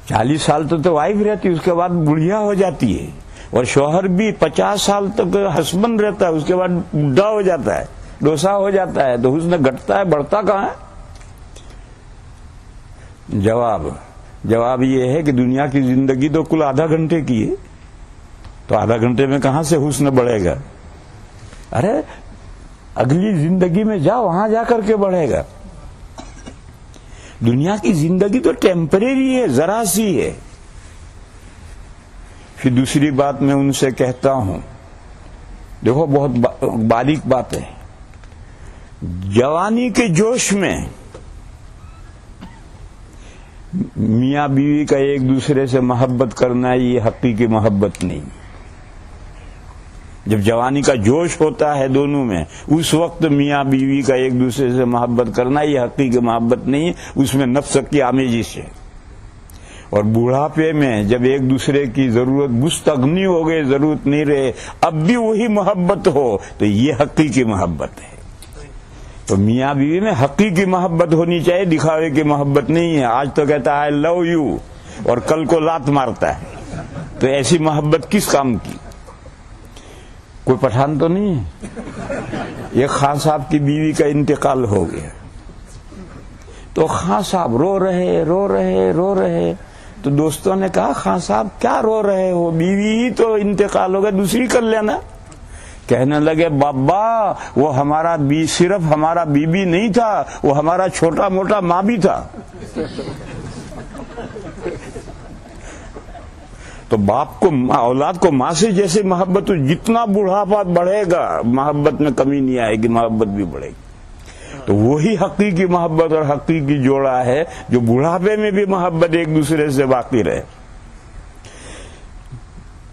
40 سال تو وائف رہتی، اس کے بعد بڑھیا ہو جاتی ہے. اور شوہر بھی 50 سال تک ہسبینڈ رہتا ہے، اس کے بعد بڈھا ہو جاتا ہے، ڈوسا ہو جاتا ہے. تو حسن گھٹتا ہے، بڑھتا کہاں ہے؟ جواب یہ ہے کہ دنیا کی زندگی تو کل آدھا گھنٹے کی ہے، تو آدھا گھنٹے میں کہاں سے حسن بڑھے گا؟ ارے اگلی زندگی میں جا، وہاں جا کر کے بڑھے گا. دنیا کی زندگی تو ٹیمپریری ہے، ذرا سی ہے. پھر دوسری بات میں ان سے کہتا ہوں، دیکھو بہت باریک بات ہے. جوانی کے جوش میں میاں بیوی کا ایک دوسرے سے محبت کرنا یہ حقیقی محبت نہیں. جب جوانی کا جوش ہوتا ہے دونوں میں، اس وقت میاں بیوی کا ایک دوسرے سے محبت کرنا یہ حقیقی محبت نہیں ہے، اس میں نفس کی آمیزش ہے. اور بوڑھاپے میں جب ایک دوسرے کی ضرورت مستغنی ہو گئے، ضرورت نہیں رہے، اب بھی وہی محبت ہو تو یہ حقیقی محبت ہے. تو میاں بیوی میں حقیقی محبت ہونی چاہیے، دکھاوے کی محبت نہیں ہے. آج تو کہتا ہے آئی لو یو اور کل کو لات مارتا ہے. تو ایسی محبت کس کام کی؟ کوئی پٹھان تو نہیں ہے. یہ خان صاحب کی بیوی کا انتقال ہو گیا تو خان صاحب رو رہے. تو دوستوں نے کہا خان صاحب کیا رو رہے ہو، بیوی ہی تو انتقال ہو گیا، دوسری کر لینا. کہنے لگے بابا وہ ہمارا صرف ہمارا بیوی نہیں تھا، وہ ہمارا چھوٹا موٹا ماں بھی تھا. تو باپ کو اولاد کو ماں سے جیسے محبت، جتنا بڑھاپا بڑھے گا محبت میں کمی نہیں آئے گی، محبت بھی بڑھے گی. تو وہی حقیقی محبت اور حقیقی جوڑا ہے جو بڑھاپے میں بھی محبت ایک دوسرے سے باقی رہے.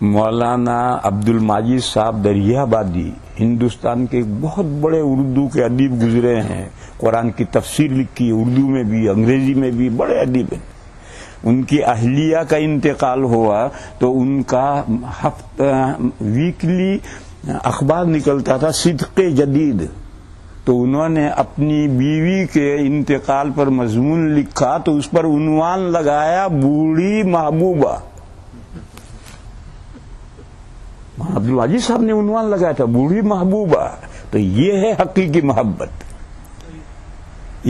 مولانا عبد الماجد صاحب دریا آبادی ہندوستان کے ایک بہت بڑے اردو کے ادیب گزرے ہیں. قرآن کی تفسیر لکھی اردو میں بھی انگریزی میں بھی، بڑے ادیب ہیں. ان کی اہلیہ کا انتقال ہوا تو ان کا ویکلی اخبار نکلتا تھا صدق جدید، تو انہوں نے اپنی بیوی کے انتقال پر مضمون لکھا تو اس پر عنوان لگایا بوڑھی محبوبہ. عبد الواجد صاحب نے عنوان لگایا تھا بوڑھی محبوبہ. تو یہ ہے حقیقی محبت.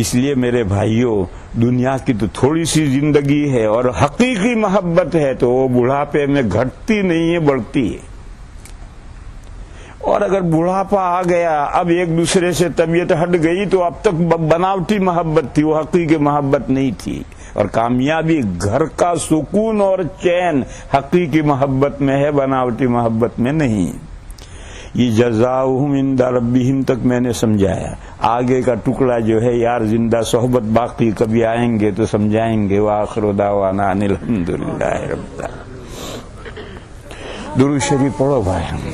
اس لیے میرے بھائیوں، دنیا کی تو تھوڑی سی زندگی ہے، اور حقیقی محبت ہے تو وہ بڑھاپے میں گھٹتی نہیں ہے، بڑھتی ہے. اور اگر بڑھاپا آ گیا، اب ایک دوسرے سے طبیعت ہٹ گئی، تو اب تک بناوٹی محبت تھی، وہ حقیقی محبت نہیں تھی. اور کامیابی گھر کا سکون اور چین حقیقی محبت میں ہے، بناوٹی محبت میں نہیں. یہ جزاؤہم عند ربہم تک میں نے سمجھایا. آگے کا ٹکڑا جو ہے یار زندہ صحبت باقی کبھی آئیں گے تو سمجھائیں گے. وآخر دعوانا ان الحمدللہ رب العالمین. درود شریف پڑھو بھائی.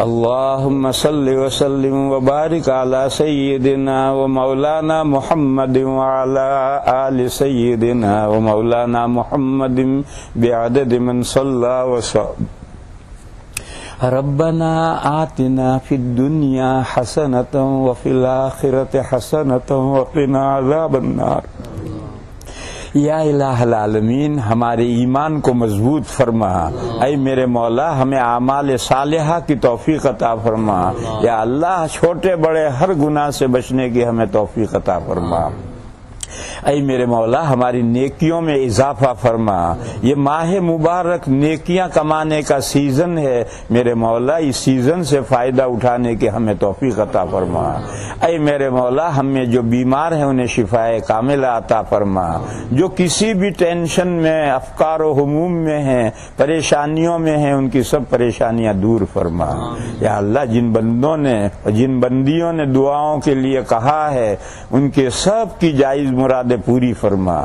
اللہم صلی وسلم وبارک علی سیدنا و مولانا محمد وعلی آل سیدنا و مولانا محمد بعدد من صلی وسلم. ربنا آتنا فی الدنیا حسنۃ وفی الآخرۃ حسنۃ وقنا عذاب النار. یا الہ العالمین، ہمارے ایمان کو مضبوط فرما. اے میرے مولا، ہمیں اعمال صالحہ کی توفیق عطا فرما. یا اللہ، چھوٹے بڑے ہر گناہ سے بچنے کی ہمیں توفیق عطا فرما. اے میرے مولا، ہماری نیکیوں میں اضافہ فرما. یہ ماہ مبارک نیکیاں کمانے کا سیزن ہے. میرے مولا، اس سیزن سے فائدہ اٹھانے کی ہمیں توفیق عطا فرما. اے میرے مولا، ہم میں جو بیمار ہیں انہیں شفائے کاملہ عطا فرما. جو کسی بھی ٹینشن میں، افکار و ہموم میں ہیں، پریشانیوں میں ہیں، ان کی سب پریشانیاں دور فرما. یا اللہ، جن بندوں نے جن بندیوں نے دعاؤں کے لیے کہا ہے ان کے سب کی جائز مرادیں پوری فرما.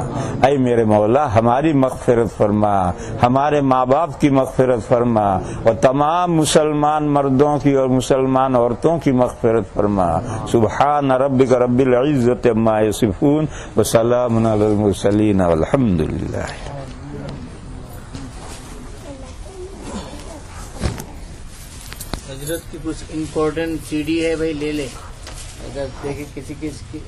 اے میرے مولا، ہماری مغفرت فرما، ہمارے ماں باپ کی مغفرت فرما، اور تمام مسلمان مردوں کی اور مسلمان عورتوں کی مغفرت فرما. سبحان ربک رب العزت عما یصفون وسلام علی المرسلین والحمد للہ. حضرت کی کچھ امپورٹنٹ سی ڈی ہے بھائی، لے لے. اگر دیکھیں کسی کی